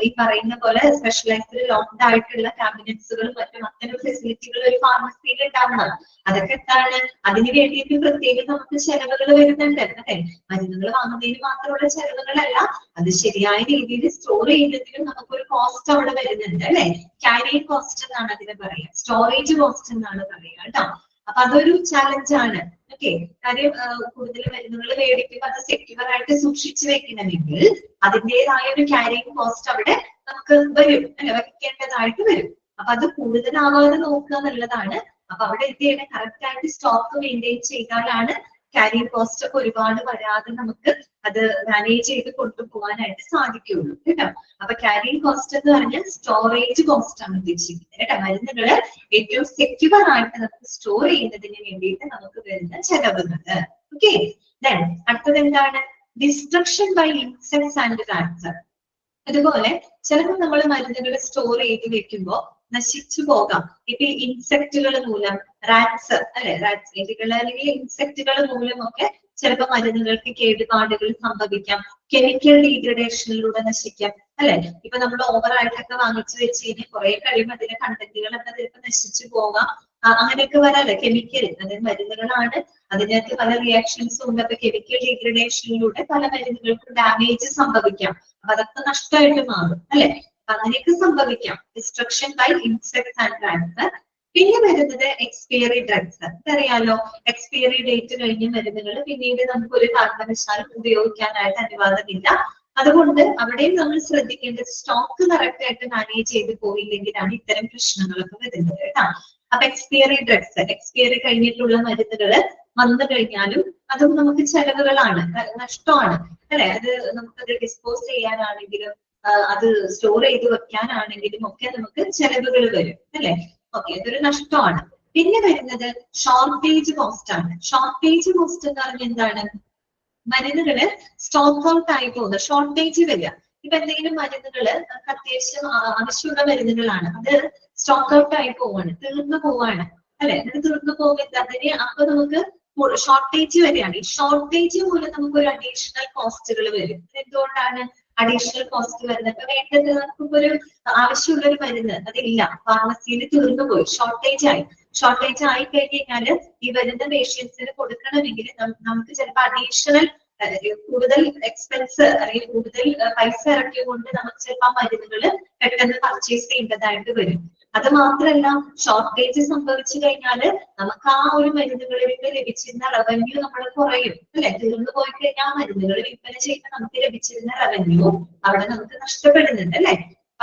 ഈ പറയുന്ന പോലെ സ്പെഷ്യലൈസ്ഡ് ലോക്ക്ഡ് ആയിട്ടുള്ള ക്യാബിനറ്റ്സുകളും മറ്റും അത്തരം ഫെസിലിറ്റികൾ ഒരു ഫാർമസിയിൽ ഉണ്ടാവുന്നത്. അതൊക്കെ എന്താണ്, അതിന് വേണ്ടിയിട്ട് പ്രത്യേകം നമുക്ക് ചെലവുകൾ വരുന്നുണ്ട്. അല്ലെ, മരുന്നുകൾ വാങ്ങുന്നതിന് മാത്രമുള്ള ചെലവുകളല്ല, അത് ശരിയായ രീതിയിൽ സ്റ്റോർ ചെയ്യുന്നതിനും നമുക്കൊരു കോസ്റ്റ് അവിടെ വരുന്നുണ്ട്. അല്ലെ, ക്യാരിയിങ് കോസ്റ്റ് എന്നാണ് അതിനെ പറയുക, സ്റ്റോറേജ് കോസ്റ്റ് എന്നാണ് പറയുക കേട്ടോ. അപ്പൊ അതൊരു ചാലഞ്ചാണ്. ഓക്കെ, കാര്യം കൂടുതൽ മരുന്നുകൾ മേടിക്കുമ്പോൾ അത് സെക്യൂർ ആയിട്ട് സൂക്ഷിച്ചു വെക്കണമെങ്കിൽ അതിൻ്റെതായ ഒരു ക്യാരിയിങ് കോസ്റ്റ് അവിടെ നമുക്ക് വരും, അല്ലെ, വയ്ക്കേണ്ടതായിട്ട് വരും. അപ്പൊ അത് കൂടുതലാവാതെ നോക്കുക എന്നുള്ളതാണ്. അപ്പൊ അവിടെ എന്ത് ചെയ്യണം, കറക്റ്റ് ആയിട്ട് സ്റ്റോക്ക് മെയിൻറ്റെയിൻ ചെയ്താലാണ് ക്യാരിയിങ് കോസ്റ്റ് ഒക്കെ ഒരുപാട് വരാതെ നമുക്ക് അത് മാനേജ് ചെയ്ത് കൊണ്ടുപോകാനായിട്ട് സാധിക്കുകയുള്ളൂ കേട്ടോ. അപ്പൊ ക്യാരിയിങ് കോസ്റ്റ് എന്ന് പറഞ്ഞാൽ സ്റ്റോറേജ് കോസ്റ്റ് ആണ് ഉദ്ദേശിക്കുന്നത് കേട്ടോ. മരുന്നുകള് ഏറ്റവും സെക്യൂർ ആയിട്ട് നമുക്ക് സ്റ്റോർ ചെയ്യുന്നതിന് വേണ്ടിയിട്ട് നമുക്ക് വരുന്ന ചെലവുകൾ. ഓക്കെ, ദെൻ അടുത്തത് എന്താണ്, destruction by insects and rats. അതുപോലെ ചിലപ്പോൾ നമ്മൾ മരുന്നുകൾ സ്റ്റോർ ചെയ്ത് വെക്കുമ്പോൾ നശിച്ചു പോകാം. ഇപ്പൊ ഇൻസെക്റ്റുകൾ മൂലം, റാറ്റ്സ് അല്ലെ, റാറ്റ്സ് എലികൾ അല്ലെങ്കിൽ ഇൻസെക്റ്റുകൾ മൂലമൊക്കെ ചിലപ്പോൾ മരുന്നുകൾക്ക് കേടുപാടുകൾ സംഭവിക്കാം. കെമിക്കൽ ഡീഗ്രഡേഷനിലൂടെ നശിക്കാം. അല്ലെ, ഇപ്പൊ നമ്മൾ ഓവറായിട്ടൊക്കെ വാങ്ങിച്ചു വെച്ച് കഴിഞ്ഞാൽ കുറെ കഴിയുമ്പോൾ അതിന്റെ കണ്ടന്റുകളൊക്കെ ചിലപ്പോൾ നശിച്ചു പോകാം. അങ്ങനെയൊക്കെ വരാല്ലേ, കെമിക്കൽ അതായത് മരുന്നുകളാണ്, അതിനകത്ത് പല റിയാക്ഷൻസും ഉണ്ട്. അപ്പൊ കെമിക്കൽ ഡീഗ്രഡേഷനിലൂടെ പല മരുന്നുകൾക്കും ഡാമേജ് സംഭവിക്കാം. അപ്പൊ അതൊക്കെ നഷ്ടമായിട്ട് മാറും. അല്ലെ, അങ്ങനെയൊക്കെ സംഭവിക്കാം. Destruction by insects and rats. പിന്നെ വരുന്നത് എക്സ്പയറി ഡ്രഗ്സ്. അറിയാലോ, എക്സ്പയറി ഡേറ്റ് കഴിഞ്ഞ മരുന്നുകൾ പിന്നീട് നമുക്ക് ഒരു കാരണവശാലും ഉപയോഗിക്കാനായിട്ട് അനുവാദമില്ല. അതുകൊണ്ട് അവിടെയും നമ്മൾ ശ്രദ്ധിക്കേണ്ടത് സ്റ്റോക്ക് കറക്റ്റ് ആയിട്ട് മാനേജ് ചെയ്ത് പോയില്ലെങ്കിലാണ് ഇത്തരം പ്രശ്നങ്ങളൊക്കെ വരുന്നത് കേട്ടോ. അപ്പൊ എക്സ്പയറി ഡ്രഗ്സ്, എക്സ്പയറി കഴിഞ്ഞിട്ടുള്ള മരുന്നുകൾ വന്നു കഴിഞ്ഞാലും അതും നമുക്ക് ചെലവുകളാണ്, നഷ്ടമാണ്. അല്ലെ, അത് നമുക്കത് ഡിസ്പോസ് ചെയ്യാനാണെങ്കിലും അത് സ്റ്റോർ ചെയ്ത് വെക്കാനാണെങ്കിലും ഒക്കെ നമുക്ക് ചെലവുകൾ വരും. അല്ലെ, ഓക്കെ, അതൊരു നഷ്ടമാണ്. പിന്നെ വരുന്നത് ഷോർട്ടേജ് കോസ്റ്റ് ആണ്. ഷോർട്ടേജ് കോസ്റ്റ് എന്ന് പറഞ്ഞാൽ എന്താണ്, മരുന്നുകള് സ്റ്റോക്ക് ഔട്ട് ആയി പോകുന്നത്, ഷോർട്ടേജ് വരിക. ഇപ്പൊ എന്തെങ്കിലും മരുന്നുകള് അത്യാവശ്യം ആവശ്യമുള്ള മരുന്നുകളാണ്, അത് സ്റ്റോക്ക് ഔട്ട് ആയി പോവാണ്, തീർന്നു പോവാണ്. അല്ലെ, അത് തീർന്നു പോകുന്നത് അതിന് അപ്പൊ നമുക്ക് ഷോർട്ടേജ് വരികയാണ്. ഈ ഷോർട്ടേജ് മൂലം നമുക്ക് ഒരു അഡീഷണൽ കോസ്റ്റുകൾ വരും. എന്തുകൊണ്ടാണ് അഡീഷണൽ കോസ്റ്റ് വരുന്നത്? ഇപ്പൊ വേണ്ടത് നമുക്കൊരു ആവശ്യമുള്ള ഒരു മരുന്ന് അതില്ല, ഫാർമസിയിൽ തീർന്നു പോയി, ഷോർട്ടേജ് ആയി കഴിഞ്ഞാല് ഈ വരുന്ന പേഷ്യൻസിന് കൊടുക്കണമെങ്കിൽ നമുക്ക് ചിലപ്പോൾ അഡീഷണൽ കൂടുതൽ എക്സ്പെൻസ് അല്ലെങ്കിൽ കൂടുതൽ പൈസ ഇറക്കിക്കൊണ്ട് നമുക്ക് ചിലപ്പോൾ ആ മരുന്നുകൾ പെട്ടെന്ന് പർച്ചേസ് ചെയ്യേണ്ടതായിട്ട് വരും. അത് മാത്രമല്ല, ഷോർട്ടേജ് സംഭവിച്ചു കഴിഞ്ഞാല് നമുക്ക് ആ ഒരു മരുന്നുകളിൽ നിന്ന് ലഭിച്ചിരുന്ന റവന്യൂ നമ്മൾ കുറയും. അല്ലെ, തീർന്നു പോയി കഴിഞ്ഞാൽ ആ മരുന്നുകൾ വിൽപ്പന ചെയ്യുമ്പോൾ നമുക്ക് ലഭിച്ചിരുന്ന റവന്യൂ അവിടെ നമുക്ക് നഷ്ടപ്പെടുന്നുണ്ട്. അല്ലെ,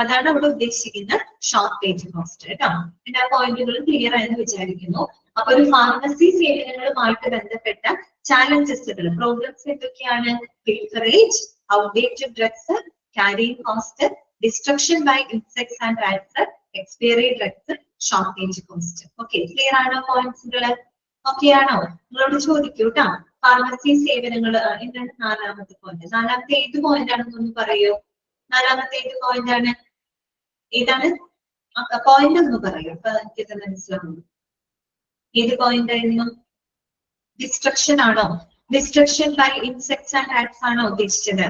അതാണ് അവിടെ ഉദ്ദേശിക്കുന്ന ഷോർട്ടേജ് കോസ്റ്റ് കേട്ടോ. പിന്നെ ആ പോയിന്റുകൾ ക്ലിയർ ആയെന്ന് വിചാരിക്കുന്നു. അപ്പൊ ഒരു ഫാർമസി സേവനങ്ങളുമായിട്ട് ബന്ധപ്പെട്ട ചാലഞ്ചസുകൾ, പ്രോബ്ലംസ് എന്തൊക്കെയാണ്? Pilferage, outdated drugs, carrying cost, destruction by insects and rats, expiry drugs, shortage cost. Okay, clear ആണോ പോയിന്റ്സുകൾ? ഓക്കെ ആണോ? നിങ്ങളോട് ചോദിക്കൂ കേട്ടോ. ഫാർമസി സേവനങ്ങൾ എന്താണ് നാലാമത്തെ പോയിന്റ്? നാലാമത്തെ ഏത് പോയിന്റ് ആണെന്നൊന്ന് പറയൂ. നാലാമത്തെ ഏത് പോയിന്റ് ആണ്? ഏതാണ് പോയിന്റ് ഒന്ന് പറയൂ, അപ്പൊ എനിക്കത് മനസ്സിലാവുന്നു. ഏത് പോയിന്റ് ആയിരുന്നു? ഡിസ്ട്രക്ഷൻ ആണോ? Destruction by insects and rats ആണോ ഉദ്ദേശിച്ചത്?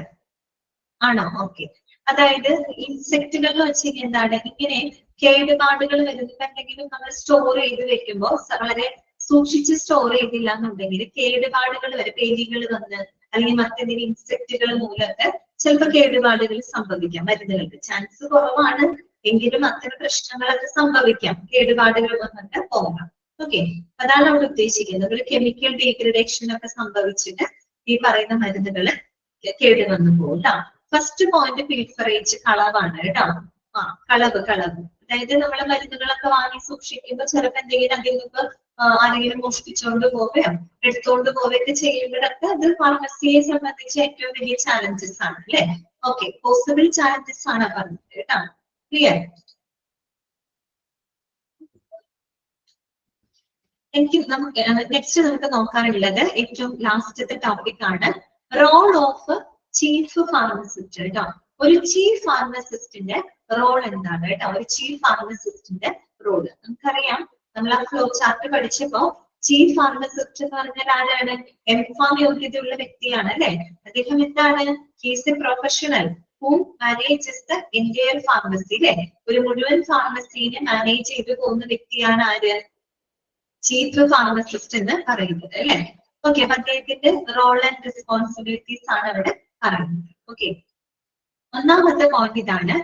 ആണോ? ഓക്കെ, അതായത് ഇൻസെക്റ്റുകൾ വെച്ച് എന്താണ്, ഇങ്ങനെ കേടുപാടുകൾ വരുന്നുണ്ടെങ്കിലും നമ്മൾ സ്റ്റോർ ചെയ്ത് വെക്കുമ്പോൾ വളരെ സൂക്ഷിച്ച് സ്റ്റോർ ചെയ്തില്ല എന്നുണ്ടെങ്കിൽ കേടുപാടുകൾ വരും. പേലികൾ വന്ന് അല്ലെങ്കിൽ മറ്റെന്തെങ്കിലും ഇൻസെക്റ്റുകൾ മൂലമൊക്കെ ചിലപ്പോൾ കേടുപാടുകൾ സംഭവിക്കാം. മരുന്നുകൾക്ക് ചാൻസ് കുറവാണ്, എങ്കിലും അത്തരം പ്രശ്നങ്ങളൊക്കെ സംഭവിക്കാം. കേടുപാടുകൾ വന്നിട്ട് പോകാം. ഓക്കെ, അതാണ് അവിടെ ഉദ്ദേശിക്കുന്നത്. ഒരു കെമിക്കൽ ഡീഗ്രഡേഷൻ ഒക്കെ സംഭവിച്ചിട്ട് ഈ പറയുന്ന മരുന്നുകൾ കേടുവന്നു പോകും. ഫസ്റ്റ് പോയിന്റ് ഫിൽട്ടറേജ്, കളവാണ് കേട്ടോ. കളവ്. അതായത് നമ്മളെ മരുന്നുകളൊക്കെ വാങ്ങി സൂക്ഷിക്കുമ്പോൾ ചിലപ്പോൾ എന്തെങ്കിലും അതിൽ നിന്ന് ആരെങ്കിലും മോഷ്ടിച്ചുകൊണ്ട് പോവുകയോ എടുത്തുകൊണ്ട് പോവുകയൊക്കെ ചെയ്യുമ്പോഴൊക്കെ അത് ഫാർമസിയെ സംബന്ധിച്ച് ഏറ്റവും വലിയ ചാലഞ്ചസ് ആണ്. അല്ലെ, ഓക്കെ, പോസിബിൾ ചാലഞ്ചസ് ആണ് പറഞ്ഞത് കേട്ടോ. ക്ലിയർ? നെക്സ്റ്റ് നമുക്ക് നോക്കാനുള്ളത് ഏറ്റവും ലാസ്റ്റത്തെ ടോപ്പിക് ആണ്, റോൾ ഓഫ് ചീഫ് ഫാർമസിസ്റ്റ് കേട്ടോ. ഒരു ചീഫ് ഫാർമസിസ്റ്റിന്റെ റോൾ എന്താണ് കേട്ടോ? ഒരു ചീഫ് ഫാർമസിസ്റ്റിന്റെ റോള് നമുക്കറിയാം. നമ്മൾ ആ ഫ്ലോ ചാർട്ട് പഠിച്ചപ്പോ ചീഫ് ഫാർമസിസ്റ്റ് എന്ന് പറഞ്ഞാൽ ആരാണ്? എംഫാം യോഗ്യതയുള്ള വ്യക്തിയാണ് അല്ലെ. അദ്ദേഹം എന്താണ്? He's A professional who manages the entire pharmacy അല്ലെ. ഒരു മുഴുവൻ ഫാർമസീനെ മാനേജ് ചെയ്തു പോകുന്ന വ്യക്തിയാണ് ആര്? ചീഫ് ഫാർമസിസ്റ്റ് എന്ന് പറയുന്നത് അല്ലെ. ഓക്കെ, അപ്പൊ അദ്ദേഹത്തിന്റെ റോൾ ആൻഡ് റെസ്പോൺസിബിലിറ്റീസ് ആണ് അവിടെ പറയുന്നത്. ഓക്കെ, ഒന്നാമത്തെ പോയിന്റ് ഇതാണ്,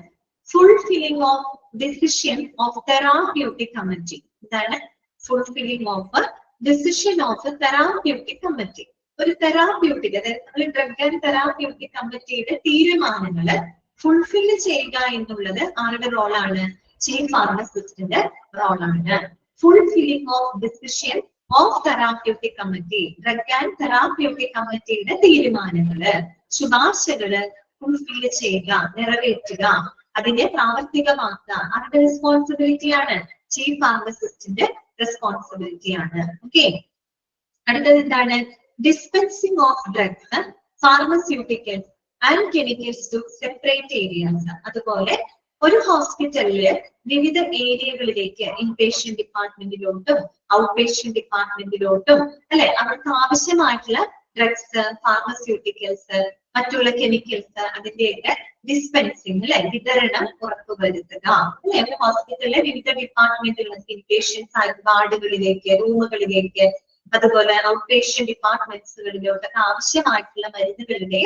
fulfilling of decision of therapeutic committee. ഇതാണ് fulfilling of decision of therapeutic committee. ഒരു തെറാപ്യൂട്ടിക്, അതായത് നമ്മൾ ഡ്രഗ് ആൻഡ് തെറാപ്യൂട്ടിക് കമ്മിറ്റിയുടെ തീരുമാനങ്ങള് ഫുൾഫില്ല് ചെയ്യുക എന്നുള്ളത് ആരുടെ റോളാണ്? ചീഫ് ഫാർമസിസ്റ്റിന്റെ റോളാണ്. Fulfilling of decision of therapeutic committee, drug and therapeutic കമ്മിറ്റിയുടെ തീരുമാനങ്ങള്, ശുപാർശകള് ഫുൾഫില്ല് ചെയ്യുക, നിറവേറ്റുക, അതിനെ പ്രാവർത്തികമാക്കുക ആരുടെ റെസ്പോൺസിബിലിറ്റിയാണ്? ചീഫ് ഫാർമസിസ്റ്റിന്റെ റെസ്പോൺസിബിലിറ്റിയാണ്. ഓക്കെ, അടുത്തത് എന്താണ്? Dispensing of drugs, pharmaceuticals and chemicals to separate areas. അതുപോലെ ഒരു ഹോസ്പിറ്റലില് വിവിധ ഏരിയകളിലേക്ക് ഇൻപേഷ്യന്റ് ഡിപ്പാർട്ട്മെന്റിലോട്ടും ഔട്ട് പേഷ്യന്റ് ഡിപ്പാർട്ട്മെന്റിലോട്ടും അല്ലെ, അവർക്ക് ആവശ്യമായിട്ടുള്ള ഡ്രഗ്സ്, ഫാർമസ്യൂട്ടിക്കൽസ്, മറ്റുള്ള കെമിക്കൽസ്, അതിന്റെയൊക്കെ ഡിസ്പെൻസിങ് അല്ലെ, വിതരണം ഉറപ്പുവരുത്തുക അല്ലെ. ഒരു ഹോസ്പിറ്റലിലെ വിവിധ ഡിപ്പാർട്ട്മെന്റുകളിലേക്ക്, ഇൻപേഷ്യൻസ് വാർഡുകളിലേക്ക്, റൂമുകളിലേക്ക്, അതുപോലെ ഔട്ട് പേഷ്യന്റ് ഡിപ്പാർട്ട്മെന്റ്സുകളിലോട്ടൊക്കെ ആവശ്യമായിട്ടുള്ള മരുന്നുകളുടെ,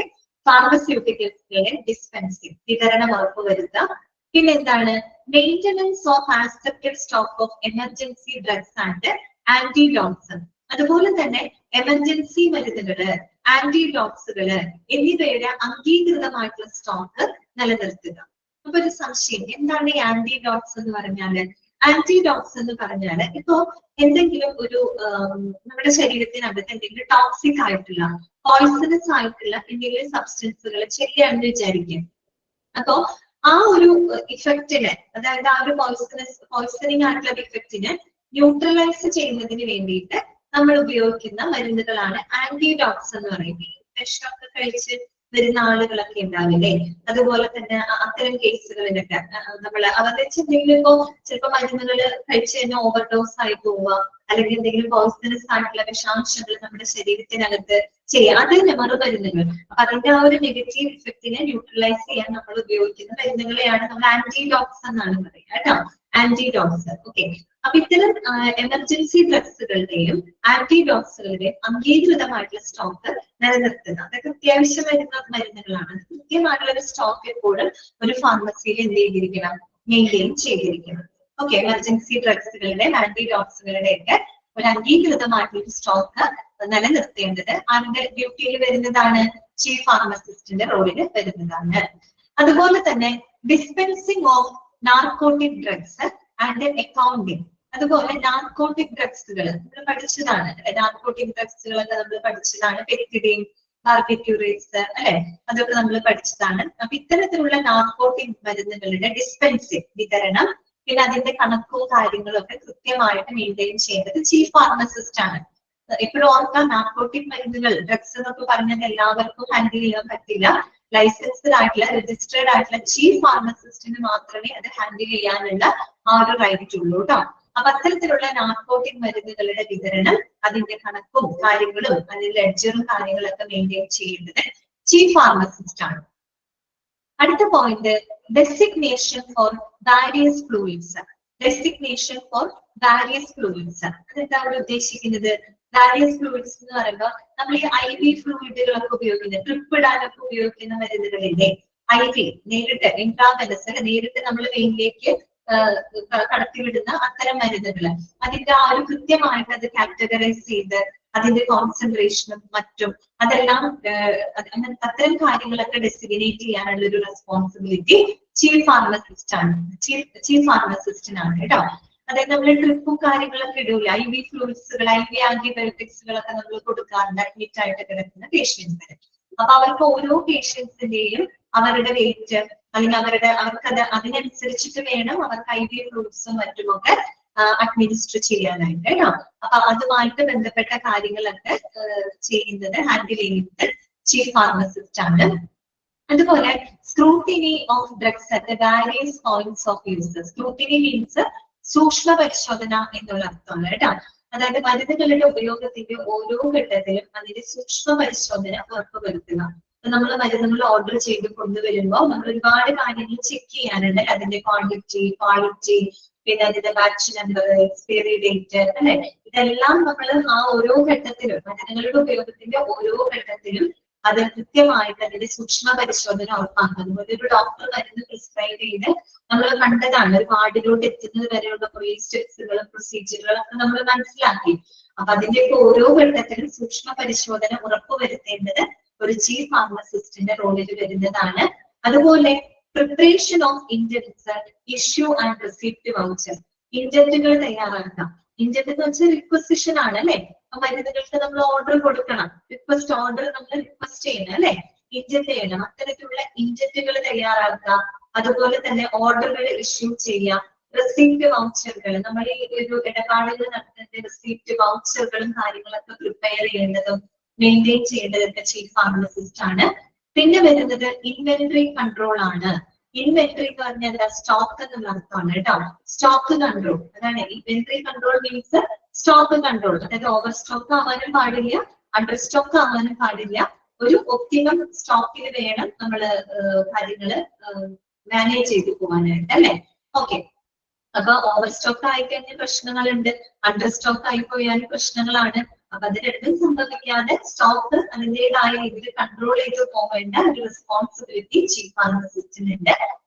ഫാർമസ്യൂട്ടിക്കൽസുകളുടെ ഡിസ്പെൻസിങ്, വിതരണം ഉറപ്പുവരുത്തുക. പിന്നെ എന്താണ്? Maintenance of accepted stock of emergency drugs and antidotes. അതുപോലെ തന്നെ എമർജൻസി മരുന്നുകള്, ആന്റിഡോട്സുകള് എന്നിവയുടെ അംഗീകൃതമായിട്ടുള്ള സ്റ്റോക്ക് നിലനിർത്തുക. അപ്പൊ ഒരു സംശയം, എന്താണ് ഈ ആന്റിഡോട്സ് എന്ന് പറഞ്ഞാല്? ആന്റിഡോട്സ് എന്ന് പറഞ്ഞാല് ഇപ്പോ എന്തെങ്കിലും ഒരു നമ്മുടെ ശരീരത്തിനകത്ത് എന്തെങ്കിലും ടോക്സിക് ആയിട്ടുള്ള, പോയിസണസ് ആയിട്ടുള്ള എന്തെങ്കിലും സബ്സ്റ്റൻസുകൾ ചെല്ലുകയാണെന്ന് വിചാരിക്കും. അപ്പോ ആ ഒരു ഇഫക്റ്റിന്, അതായത് ആ ഒരു പോയിസണിങ് ആയിട്ടുള്ള ഇഫക്റ്റിന് ന്യൂട്രലൈസ് ചെയ്യുന്നതിന് വേണ്ടിയിട്ട് നമ്മൾ ഉപയോഗിക്കുന്ന മരുന്നുകളാണ് ആന്റിഡോട്സ് എന്ന് പറയുന്നത്. വിഷമൊക്കെ കഴിച്ച് വരുന്ന ആളുകളൊക്കെ ഉണ്ടാവില്ലേ, അതുപോലെ തന്നെ അത്തരം കേസുകളിലൊക്കെ നമ്മൾ അവരുടെ എന്തെങ്കിലും ഇപ്പോ ചിലപ്പോ മരുന്നുകൾ കഴിച്ച് തന്നെ ഓവർഡോസ് ആയി പോവുക, അല്ലെങ്കിൽ എന്തെങ്കിലും പോയിസണസ് ആയിട്ടുള്ള വിഷാംശങ്ങൾ നമ്മുടെ ശരീരത്തിനകത്ത് ചെയ്യാം, അതിന് മറുമരുന്നുകൾ. അപ്പൊ അതിന്റെ ആ ഒരു നെഗറ്റീവ് ഇഫക്റ്റിനെ ന്യൂട്രലൈസ് ചെയ്യാൻ നമ്മൾ ഉപയോഗിക്കുന്ന മരുന്നുകളെയാണ് നമ്മൾ ആന്റിഡോട്സ് എന്നാണ് പറയുക കേട്ടോ, ആന്റിഡോട്സ്. ഓക്കെ, അപ്പൊ ഇത്തരം എമർജൻസി ഡ്രഗ്സുകളുടെയും ആന്റിഡോട്സുകളുടെയും അംഗീകൃതമായിട്ടുള്ള സ്റ്റോക്ക് നിലനിർത്തുക. അതൊക്കെ അത്യാവശ്യം വരുന്ന മരുന്നുകളാണ്. കൃത്യമായിട്ടുള്ള ഒരു സ്റ്റോക്ക് എപ്പോഴും ഒരു ഫാർമസിയിൽ എന്ത് ചെയ്തിരിക്കണം? മെയിൻറ്റെയിൻ ചെയ്തിരിക്കണം. ഓക്കെ, എമർജൻസി ഡ്രഗ്സുകളുടെ, ആന്റിഡോട്സുകളുടെ ഒക്കെ ഒരു അംഗീകൃതമായിട്ടുള്ള സ്റ്റോക്ക് നിലനിർത്തേണ്ടത് ആരുടെ ഡ്യൂട്ടിയിൽ വരുന്നതാണ്? ചീഫ് ഫാർമസിസ്റ്റിന്റെ റോളിൽ വരുന്നതാണ്. അതുപോലെ തന്നെ dispensing of narcotic drugs and accounting. അതുപോലെ നാർക്കോട്ടിക് ഡ്രഗ്സുകൾ നമ്മൾ പഠിച്ചതാണ്, നാർക്കോട്ടിക് ഡ്രഗ്സുകളൊക്കെ നമ്മൾ പഠിച്ചതാണ്, പെരിത്തിഡിൻ, ബാർബിക്യൂറേറ്റ്സ് അല്ലെ, അതൊക്കെ നമ്മൾ പഠിച്ചതാണ്. അപ്പൊ ഇത്തരത്തിലുള്ള നാർക്കോട്ടിക് മരുന്നുകളുടെ ഡിസ്പെൻസിങ്, വിതരണം, പിന്നെ അതിന്റെ കണക്കും കാര്യങ്ങളും ഒക്കെ കൃത്യമായിട്ട് മെയിൻറ്റെയിൻ ചെയ്യേണ്ടത് ചീഫ് ഫാർമസിസ്റ്റ് ആണ്. ഇപ്പോഴും ഓർക്കാം, നാർക്കോട്ടിക് മരുന്നുകൾ, ഡ്രഗ്സ് എന്നൊക്കെ പറഞ്ഞാൽ എല്ലാവർക്കും ഹാൻഡിൽ ചെയ്യാൻ പറ്റില്ല. ലൈസൻസ്ഡ് ആയിട്ടുള്ള, രജിസ്റ്റേർഡ് ആയിട്ടുള്ള ചീഫ് ഫാർമസിസ്റ്റിന് മാത്രമേ അത് ഹാൻഡിൽ ചെയ്യാനുള്ള ആ ഒരു റൈറ്റ് ഉള്ളൂ കേട്ടോ. അപ്പൊ അത്തരത്തിലുള്ള നാർക്കോട്ടിക് മരുന്നുകളുടെ വിതരണം, അതിന്റെ കണക്കും കാര്യങ്ങളും, അതിന്റെ ലെഡ്ജറും കാര്യങ്ങളൊക്കെ മെയിൻറ്റെയിൻ ചെയ്യേണ്ടത് ചീഫ് ഫാർമസിസ്റ്റ് ആണ്. അടുത്ത point, designation for various fluids. Designation for various fluids, അതെന്താണ് ഉദ്ദേശിക്കുന്നത്? വാരിയസ് ഫ്ലൂയിഡ്സ് എന്ന് പറയുമ്പോൾ നമ്മൾ ഈ IV ഫ്ലൂയിഡുകളൊക്കെ ഉപയോഗിക്കുന്നത്, ട്രിപ്പ് ഇടാനൊക്കെ ഉപയോഗിക്കുന്ന മരുന്നുകളില്ലേ, IV നേരിട്ട് ഇൻട്രാവെനസ് നേരിട്ട് നമ്മൾ വെയിനിലേക്ക് കടത്തിവിടുന്ന അത്തരം മരുന്നുകൾ, അതിന്റെ ആ ഒരു കൃത്യമായിട്ട് അത് കാറ്റഗറൈസ് ചെയ്ത് അതിന്റെ കോൺസെൻട്രേഷനും മറ്റും അതെല്ലാം അത്തരം കാര്യങ്ങളൊക്കെ ഡെസിഗ്നേറ്റ് ചെയ്യാനുള്ള ഒരു റെസ്പോൺസിബിലിറ്റി ചീഫ് ഫാർമസിസ്റ്റ് ആണ്, ചീഫ് ഫാർമസിസ്റ്റിനാണ് കേട്ടോ. അതായത് നമ്മൾ ട്രിപ്പും കാര്യങ്ങളൊക്കെ ഇടൂല, IV ഫ്ലൂയിഡ്സുകൾ, IV ആന്റിബയോട്ടിക്സുകളൊക്കെ നമ്മൾ കൊടുക്കാറുണ്ട് അഡ്മിറ്റ് ആയിട്ട് കിടക്കുന്ന പേഷ്യൻസിന്. അപ്പൊ അവർക്ക് ഓരോ പേഷ്യൻസിന്റെയും അവരുടെ വെയിറ്റ്, അല്ലെങ്കിൽ അവർക്കത് അതിനനുസരിച്ചിട്ട് വേണം അവർക്ക് IV ഫ്ലൂയിഡ്സും മറ്റുമൊക്കെ അഡ്മിനിസ്റ്റർ ചെയ്യാനായിട്ട് കേട്ടോ. അപ്പൊ അതുമായിട്ട് ബന്ധപ്പെട്ട കാര്യങ്ങളൊക്കെ ചെയ്യുന്നത്, ഹാൻഡിൽ ചെയ്യുന്നത് ചീഫ് ഫാർമസിസ്റ്റ് ആണ്. അതുപോലെ scrutiny of drugs at various points of use. Scrutiny means സൂക്ഷ്മ പരിശോധന എന്നുള്ള അർത്ഥമാണ് കേട്ടോ. അതായത് മരുന്നുകളുടെ ഉപയോഗത്തിന്റെ ഓരോ ഘട്ടത്തിലും അതിന്റെ സൂക്ഷ്മ പരിശോധന ഉറപ്പുവരുത്തുക. നമ്മൾ മരുന്നുകൾ ഓർഡർ ചെയ്ത് കൊണ്ടുവരുമ്പോൾ നമ്മൾ ഒരുപാട് കാര്യങ്ങൾ ചെക്ക് ചെയ്യാനുണ്ട്. അതിന്റെ ക്വാണ്ടിറ്റി, ക്വാളിറ്റി, പിന്നെ അതിന്റെ ബാച്ച് നമ്പർ, എക്സ്പയറി ഡേറ്റ്, അല്ലെ? ഇതെല്ലാം നമ്മൾ ആ ഓരോ ഘട്ടത്തിലും മരുന്നുകളുടെ ഉപയോഗത്തിന്റെ ഓരോ ഘട്ടത്തിലും അത് കൃത്യമായിട്ട് അതിന്റെ സൂക്ഷ്മ പരിശോധന ഉറപ്പാക്കുക. അതുപോലെ ഒരു ഡോക്ടർ മരുന്ന് പ്രിസ്ക്രൈബ് ചെയ്ത് നമ്മൾ കണ്ടതാണ്, ഒരു വാർഡിലോട്ട് എത്തുന്നത് വരെയുള്ള കുറേ സ്റ്റെപ്സുകളും പ്രൊസീജിയറുകളും ഒക്കെ നമ്മൾ മനസ്സിലാക്കി. അപ്പൊ അതിന്റെയൊക്കെ ഓരോ ഘട്ടത്തിലും സൂക്ഷ്മ പരിശോധന ഉറപ്പുവരുത്തേണ്ടത് ഒരു ചീഫ് ഫാർമസിസ്റ്റിന്റെ റോളിൽ വരുന്നതാണ്. അതുപോലെ preparation of indents, issue and receipt voucher. ഇൻഡെന്റുകൾ തയ്യാറാക്കാം. ഇൻഡെന്റ് എന്ന് വെച്ചാൽ റിക്വസിഷൻ ആണ്, അല്ലെ? അപ്പൊ മരുന്നുകൾക്ക് നമ്മൾ ഓർഡർ കൊടുക്കണം, റിക്വസ്റ്റ് ഓർഡർ നമ്മൾ റിക്വസ്റ്റ് ചെയ്യണം, അല്ലെ? ഇൻഡെന്റ് ചെയ്യണം. അത്തരത്തിലുള്ള ഇൻഡെന്റുകൾ തയ്യാറാക്കുക. അതുപോലെ തന്നെ ഓർഡറുകൾ ഇഷ്യൂ ചെയ്യുക. റിസീപ്റ്റ് വൗച്ചറുകൾ, നമ്മൾ ഈ ഒരു ഇടപാടുകൾ നടത്തുന്ന റിസീപ്റ്റ് വൗച്ചറുകളും കാര്യങ്ങളൊക്കെ പ്രിപ്പയർ ചെയ്യേണ്ടതും മെയിൻറ്റെയിൻ ചെയ്യേണ്ടതൊക്കെ ചീഫ് ഫാർമസിസ്റ്റ് ആണ്. പിന്നെ വരുന്നത് ഇൻവെന്ററി കൺട്രോൾ ആണ്. ഇൻവെന്ററി എന്ന് പറഞ്ഞാൽ സ്റ്റോക്ക് എന്നുള്ള അർത്ഥമാണ് കേട്ടോ. സ്റ്റോക്ക് കൺട്രോൾ, അതാണ് inventory control means stock control. അതായത് ഓവർ സ്റ്റോക്ക് ആവാനും പാടില്ല, അണ്ടർ സ്റ്റോക്ക് ആവാനും പാടില്ല. ഒരു ഒപ്റ്റിമം സ്റ്റോക്കിൽ വേണം നമ്മള് കാര്യങ്ങള് മാനേജ് ചെയ്ത് പോകാനായിട്ട്, അല്ലെ? ഓക്കെ. അപ്പൊ ഓവർ സ്റ്റോക്ക് ആയി കഴിഞ്ഞാൽ പ്രശ്നങ്ങളുണ്ട്, അണ്ടർ സ്റ്റോക്ക് ആയി പോയാലും പ്രശ്നങ്ങളാണ്. അപ്പൊ അത് രണ്ടും സംഭവിക്കാതെ സ്റ്റോക്ക് അതിൻ്റെതായ രീതിയിൽ കൺട്രോൾ ചെയ്ത് പോകേണ്ട ഒരു റെസ്പോൺസിബിലിറ്റി ചീഫ് ഫാർമസിസ്റ്റിനുണ്ട്.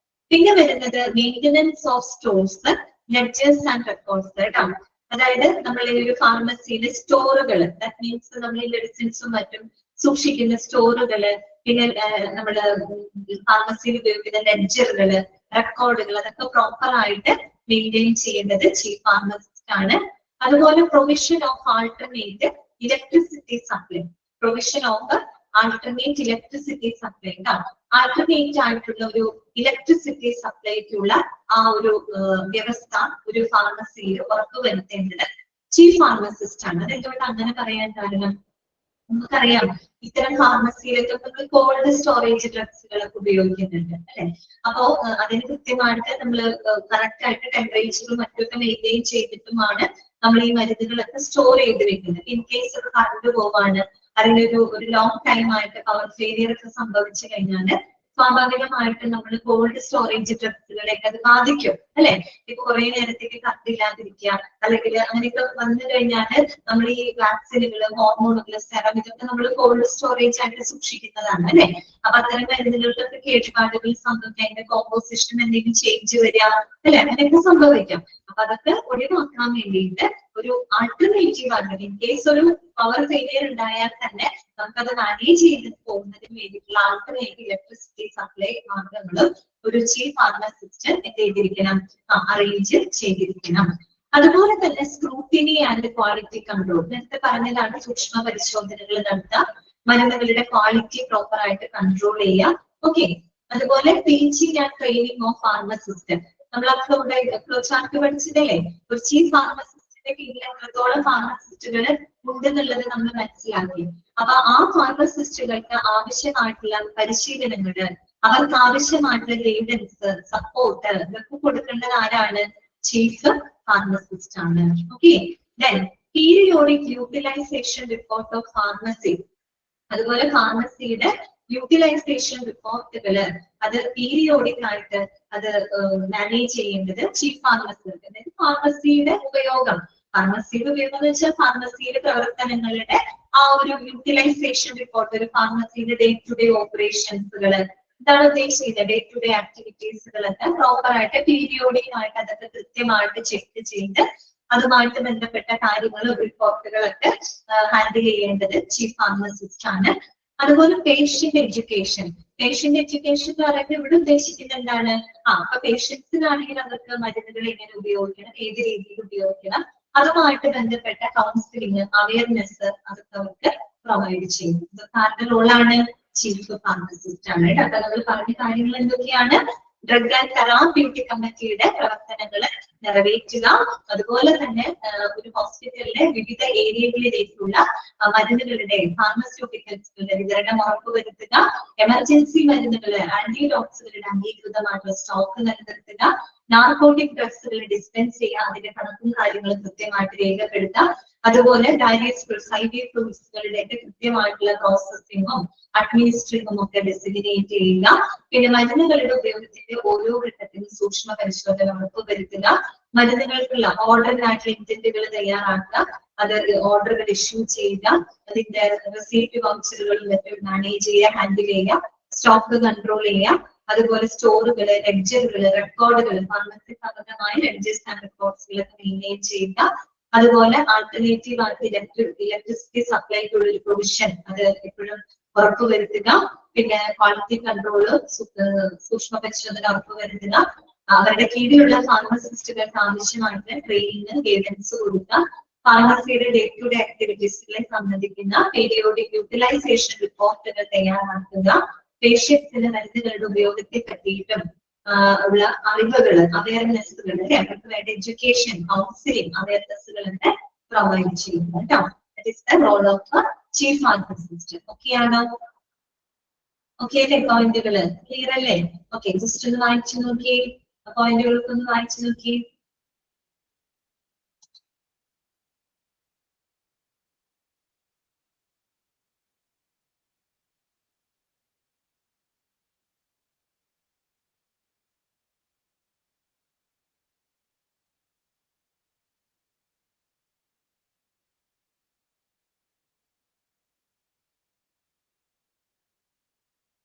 പിന്നെ വരുന്നത് maintenance of stores, ledgers and records കേട്ടോ. അതായത് നമ്മൾ ഈ ഒരു ഫാർമസിയിലെ സ്റ്റോറുകൾ, ദാറ്റ് മീൻസ് നമ്മൾ ഈ മെഡിസിൻസും മറ്റും സൂക്ഷിക്കുന്ന സ്റ്റോറുകള്, പിന്നെ നമ്മള് ഫാർമസിയിൽ ഉപയോഗിക്കുന്ന ലെഡ്ജറുകള്, റെക്കോർഡുകൾ, അതൊക്കെ പ്രോപ്പർ ആയിട്ട് മെയിൻറ്റെയിൻ ചെയ്യേണ്ടത് ചീഫ് ഫാർമസിസ്റ്റ് ആണ്. അതുപോലെ provision of alternate electricity supply, provision of alternate electricity supply. Alternate ആയിട്ടുള്ള ഒരു ഇലക്ട്രിസിറ്റി സപ്ലൈക്കുള്ള ആ ഒരു വ്യവസ്ഥ ഒരു ഫാർമസിയിൽ ഉറപ്പുവരുത്തേണ്ടത് ചീഫ് ഫാർമസിസ്റ്റ് ആണ്. അതെന്തുകൊണ്ട് അങ്ങനെ പറയാൻ കാരണം, നമുക്കറിയാം ഇത്തരം ഫാർമസിയിലൊക്കെ നമ്മൾ കോൾഡ് സ്റ്റോറേജ് ഡ്രഗ്സുകളൊക്കെ ഉപയോഗിക്കുന്നുണ്ട്, അല്ലെ? അപ്പോ അതിന് കൃത്യമായിട്ട് നമ്മൾ കറക്റ്റ് ആയിട്ട് ടെമ്പറേച്ചറും മറ്റൊക്കെ മെയിൻറ്റെയിൻ ചെയ്തിട്ടുമാണ് നമ്മൾ ഈ മരുന്നുകളൊക്കെ സ്റ്റോർ ചെയ്ത് വെക്കുന്നത്. ഇൻ കേസ് ഒക്കെ കറണ്ട് പോവാണ്, അല്ലെങ്കിൽ ഒരു ലോങ് ടൈം ആയിട്ട് പവർ ഫെയിലിയർ ഒക്കെ സംഭവിച്ചു കഴിഞ്ഞാൽ സ്വാഭാവികമായിട്ട് നമ്മൾ കോൾഡ് സ്റ്റോറേജ് ഡ്രഗ്സുകളെയൊക്കെ അത് ബാധിക്കും, അല്ലെ? ഇപ്പൊ കുറെ നേരത്തേക്ക് കത്തില്ലാതിരിക്കുക, അല്ലെങ്കിൽ അങ്ങനെയൊക്കെ വന്നു കഴിഞ്ഞാൽ നമ്മൾ ഈ വാക്സിനുകൾ, ഹോർമോണുകൾ, സെറം, ഇതൊക്കെ നമ്മൾ കോൾഡ് സ്റ്റോറേജ് ആയിട്ട് സൂക്ഷിക്കുന്നതാണ്, അല്ലെ? അപ്പൊ അത്തരം മരുന്നുകൾക്കൊക്കെ കേടുപാടുകൾ സംഭവിക്കാം, അതിന്റെ കോമ്പോസിഷൻ എന്തെങ്കിലും ചേഞ്ച് വരിക, അല്ലെ? അങ്ങനെയൊക്കെ സംഭവിക്കാം. അപ്പൊ അതൊക്കെ ഒഴിവാക്കാൻ വേണ്ടിയിട്ട് ഒരു ആൾട്ടർനേറ്റീവ് ആണ്. ഇൻ കേസ് ഒരു പവർ ഫെയിലിയർ ഉണ്ടായാൽ തന്നെ നമുക്കത് മാനേജ് ചെയ്ത് പോകുന്നതിന് വേണ്ടിയിട്ടുള്ള ആൾട്ടർനേറ്റീവ് ഇലക്ട്രിസിറ്റി സപ്ലൈ മാർഗങ്ങൾ ഒരു ചീഫ് ഫാർമസിസ്റ്റ് എന്ത് ചെയ്തിരിക്കണം, അറേഞ്ച് ചെയ്തിരിക്കണം. അതുപോലെ തന്നെ സ്ക്രൂട്ടിനി ആൻഡ് ക്വാളിറ്റി കൺട്രോൾ, നേരത്തെ പറഞ്ഞതാണ് സൂക്ഷ്മ പരിശോധനകൾ നടത്തുക, മരുന്നുകളുടെ ക്വാളിറ്റി പ്രോപ്പർ ആയിട്ട് കൺട്രോൾ ചെയ്യുക. ഓക്കെ. അതുപോലെ teaching and training of pharmacist, നമ്മൾ ആ ഫ്ലോ ചാർട്ട് പഠിച്ചതല്ലേ? ഒരു ചീഫ് ഫാർമസിസ്റ്റിന്റെ കീഴിൽ എത്രത്തോളം ഫാർമസിസ്റ്റുകൾ ഉണ്ടെന്നുള്ളത് നമ്മൾ മനസ്സിലാക്കി. അപ്പൊ ആ ഫാർമസിസ്റ്റുകൾക്ക് ആവശ്യമായിട്ടുള്ള പരിശീലനങ്ങള്, അവർക്ക് ആവശ്യമായിട്ടുള്ള ഗൈഡൻസ്, സപ്പോർട്ട് ഇതൊക്കെ കൊടുക്കേണ്ടത് ആരാണ്? ചീഫ് ഫാർമസിസ്റ്റ് ആണ്. Okay. Then periodic utilisation report of pharmacy, അതുപോലെ ഫാർമസിയുടെ യൂട്ടിലൈസേഷൻ റിപ്പോർട്ടുകള് അത് പീരിയോഡിക് ആയിട്ട് അത് മാനേജ് ചെയ്യേണ്ടത് ചീഫ് ഫാർമസിസ്റ്റ്. അതായത് ഫാർമസിയുടെ ഉപയോഗം എന്ന് വെച്ചാൽ ഫാർമസിയിലെ പ്രവർത്തനങ്ങളുടെ ആ ഒരു യൂട്ടിലൈസേഷൻ റിപ്പോർട്ട്, ഒരു ഫാർമസിയുടെ ഡേ ടു ഡേ ഓപ്പറേഷൻസുകള്, ഇതാണ് ഉദ്ദേശിക്കുന്നത്. ഡേ ടു ഡേ ആക്ടിവിറ്റീസുകളൊക്കെ പ്രോപ്പർ ആയിട്ട് പീരിയോഡിക് ആയിട്ട് അതൊക്കെ കൃത്യമായിട്ട് ചെക്ക് ചെയ്ത് അതുമായിട്ട് ബന്ധപ്പെട്ട കാര്യങ്ങളും റിപ്പോർട്ടുകളൊക്കെ ഹാൻഡിൽ ചെയ്യേണ്ടത് ചീഫ് ഫാർമസിസ്റ്റ് ആണ്. അതുപോലെ പേഷ്യന്റ് എഡ്യൂക്കേഷൻ, പേഷ്യന്റ് എഡ്യൂക്കേഷൻ എന്ന് പറയുന്നത് ഇവിടെ ഉദ്ദേശിക്കുന്നത് എന്താണ്? അപ്പൊ പേഷ്യൻസിനാണെങ്കിൽ അവർക്ക് മരുന്നുകൾ എങ്ങനെ ഉപയോഗിക്കണം, ഏത് രീതിയിൽ ഉപയോഗിക്കണം, അതുമായിട്ട് ബന്ധപ്പെട്ട കൗൺസിലിംഗ്, അവയർനെസ് അതൊക്കെ അവർക്ക് പ്രൊവൈഡ് ചെയ്യും. ഇതൊക്കെ റോളാണ് ചീഫ് ഫാർമസിസ്റ്റ് ആണ്. അപ്പൊ നമ്മൾ പറഞ്ഞ കാര്യങ്ങൾ എന്തൊക്കെയാണ്? ഡ്രഗ് ആൻഡ് തെറാപ്യൂട്ടിക് കമ്മിറ്റിയുടെ പ്രവർത്തനങ്ങൾ നിറവേറ്റുക. അതുപോലെ തന്നെ ഒരു ഹോസ്പിറ്റലിലെ വിവിധ ഏരിയകളിലേക്കുള്ള മരുന്നുകളുടെ ഫാർമസ്യൂട്ടിക്കൽസുകളുടെ വിതരണം ഉറപ്പുവരുത്തുക. എമർജൻസി മരുന്നുകള് ആന്റിഡോക്സുകളുടെ അംഗീകൃതമായിട്ടുള്ള സ്റ്റോക്ക് നിലനിർത്തുക. നാർക്കോട്ടിക് ഡ്രഗ്സുകൾ ഡിസ്പെൻസ് ചെയ്യുക, അതിന്റെ കണക്കും കാര്യങ്ങളും കൃത്യമായിട്ട് രേഖപ്പെടുത്തുക. അതുപോലെ ഡയറീസ് ഫ്ലൂയിഡ്സുകളുടെ കൃത്യമായിട്ടുള്ള പ്രോസസ്സിങ്ങും അഡ്മിനിസ്ട്രേഷനും ഒക്കെ ഡെസിഗ്നേറ്റ് ചെയ്യുക. പിന്നെ മരുന്നുകളുടെ ഉപയോഗത്തിന്റെ ഓരോ ഘട്ടത്തിലും സൂക്ഷ്മ പരിശോധന ഉറപ്പുവരുത്തുക. മരുന്നുകൾക്കുള്ള ഓർഡറിനായിട്ടുള്ള ഇന്റന്റുകൾ തയ്യാറാക്കുക, അത് ഓർഡറുകൾ ഇഷ്യൂ ചെയ്യുക, അതിന്റെ റെസീപ്റ്റ് വൗച്ചറുകളും മറ്റും മാനേജ് ചെയ്യുക, ഹാൻഡിൽ ചെയ്യുക, സ്റ്റോക്ക് കൺട്രോൾ ചെയ്യുക. അതുപോലെ സ്റ്റോറുകള്, ലെഡ്ജറുകള്, റെക്കോർഡുകൾ, ഫാർമസി സംബന്ധമായ ലെഡ്ജേഴ്സ് ആൻഡ് റെക്കോർഡ്സുകളൊക്കെ മെയിൻറ്റെയിൻ ചെയ്യുക. അതുപോലെ ആൾട്ടർനേറ്റീവ് ആയിട്ട് ഇലക്ട്രിസിറ്റി സപ്ലൈക്കുള്ള ഒരു പ്രൊവിഷൻ അത് എപ്പോഴും ഉറപ്പുവരുത്തുക. പിന്നെ ക്വാളിറ്റി കൺട്രോള്, സൂക്ഷ്മ പരിശോധന ഉറപ്പുവരുത്തുക. അവരുടെ കീഴിലുള്ള ഫാർമസിസ്റ്റുകൾക്ക് ആവശ്യമായിട്ട് ട്രെയിനിങ് ഗൈഡൻസ് കൊടുക്കുക. ഫാർമസിയുടെ ഡേ ടു ഡേ ആക്ടിവിറ്റീസുകളെ സംബന്ധിക്കുന്ന പീരിയോഡിക് യൂട്ടിലൈസേഷൻ റിപ്പോർട്ടുകൾ തയ്യാറാക്കുക. പേഷ്യൻസിന് മരുന്നുകളുടെ ഉപയോഗത്തെ പറ്റിയിട്ടും ഉള്ള അറിവുകള്, അവയർനെസ്സുകൾ, അവർക്ക് വേണ്ട എഡ്യൂക്കേഷൻ, കൗൺസിലിംഗ് അവയർനെസ്സുകളൊക്കെ പ്രൊവൈഡ് ചെയ്യുന്നു കേട്ടോ. That is the role of chief pharmacist. Okay ആണോ? ഓക്കെ അല്ലേ? പോയിന്റുകള് ക്ലിയർ അല്ലേ? ഓക്കെ, ജസ്റ്റ് ഒന്ന് വായിച്ചു നോക്കി, പോയിന്റുകളൊക്കെ ഒന്ന് വായിച്ചു നോക്കി.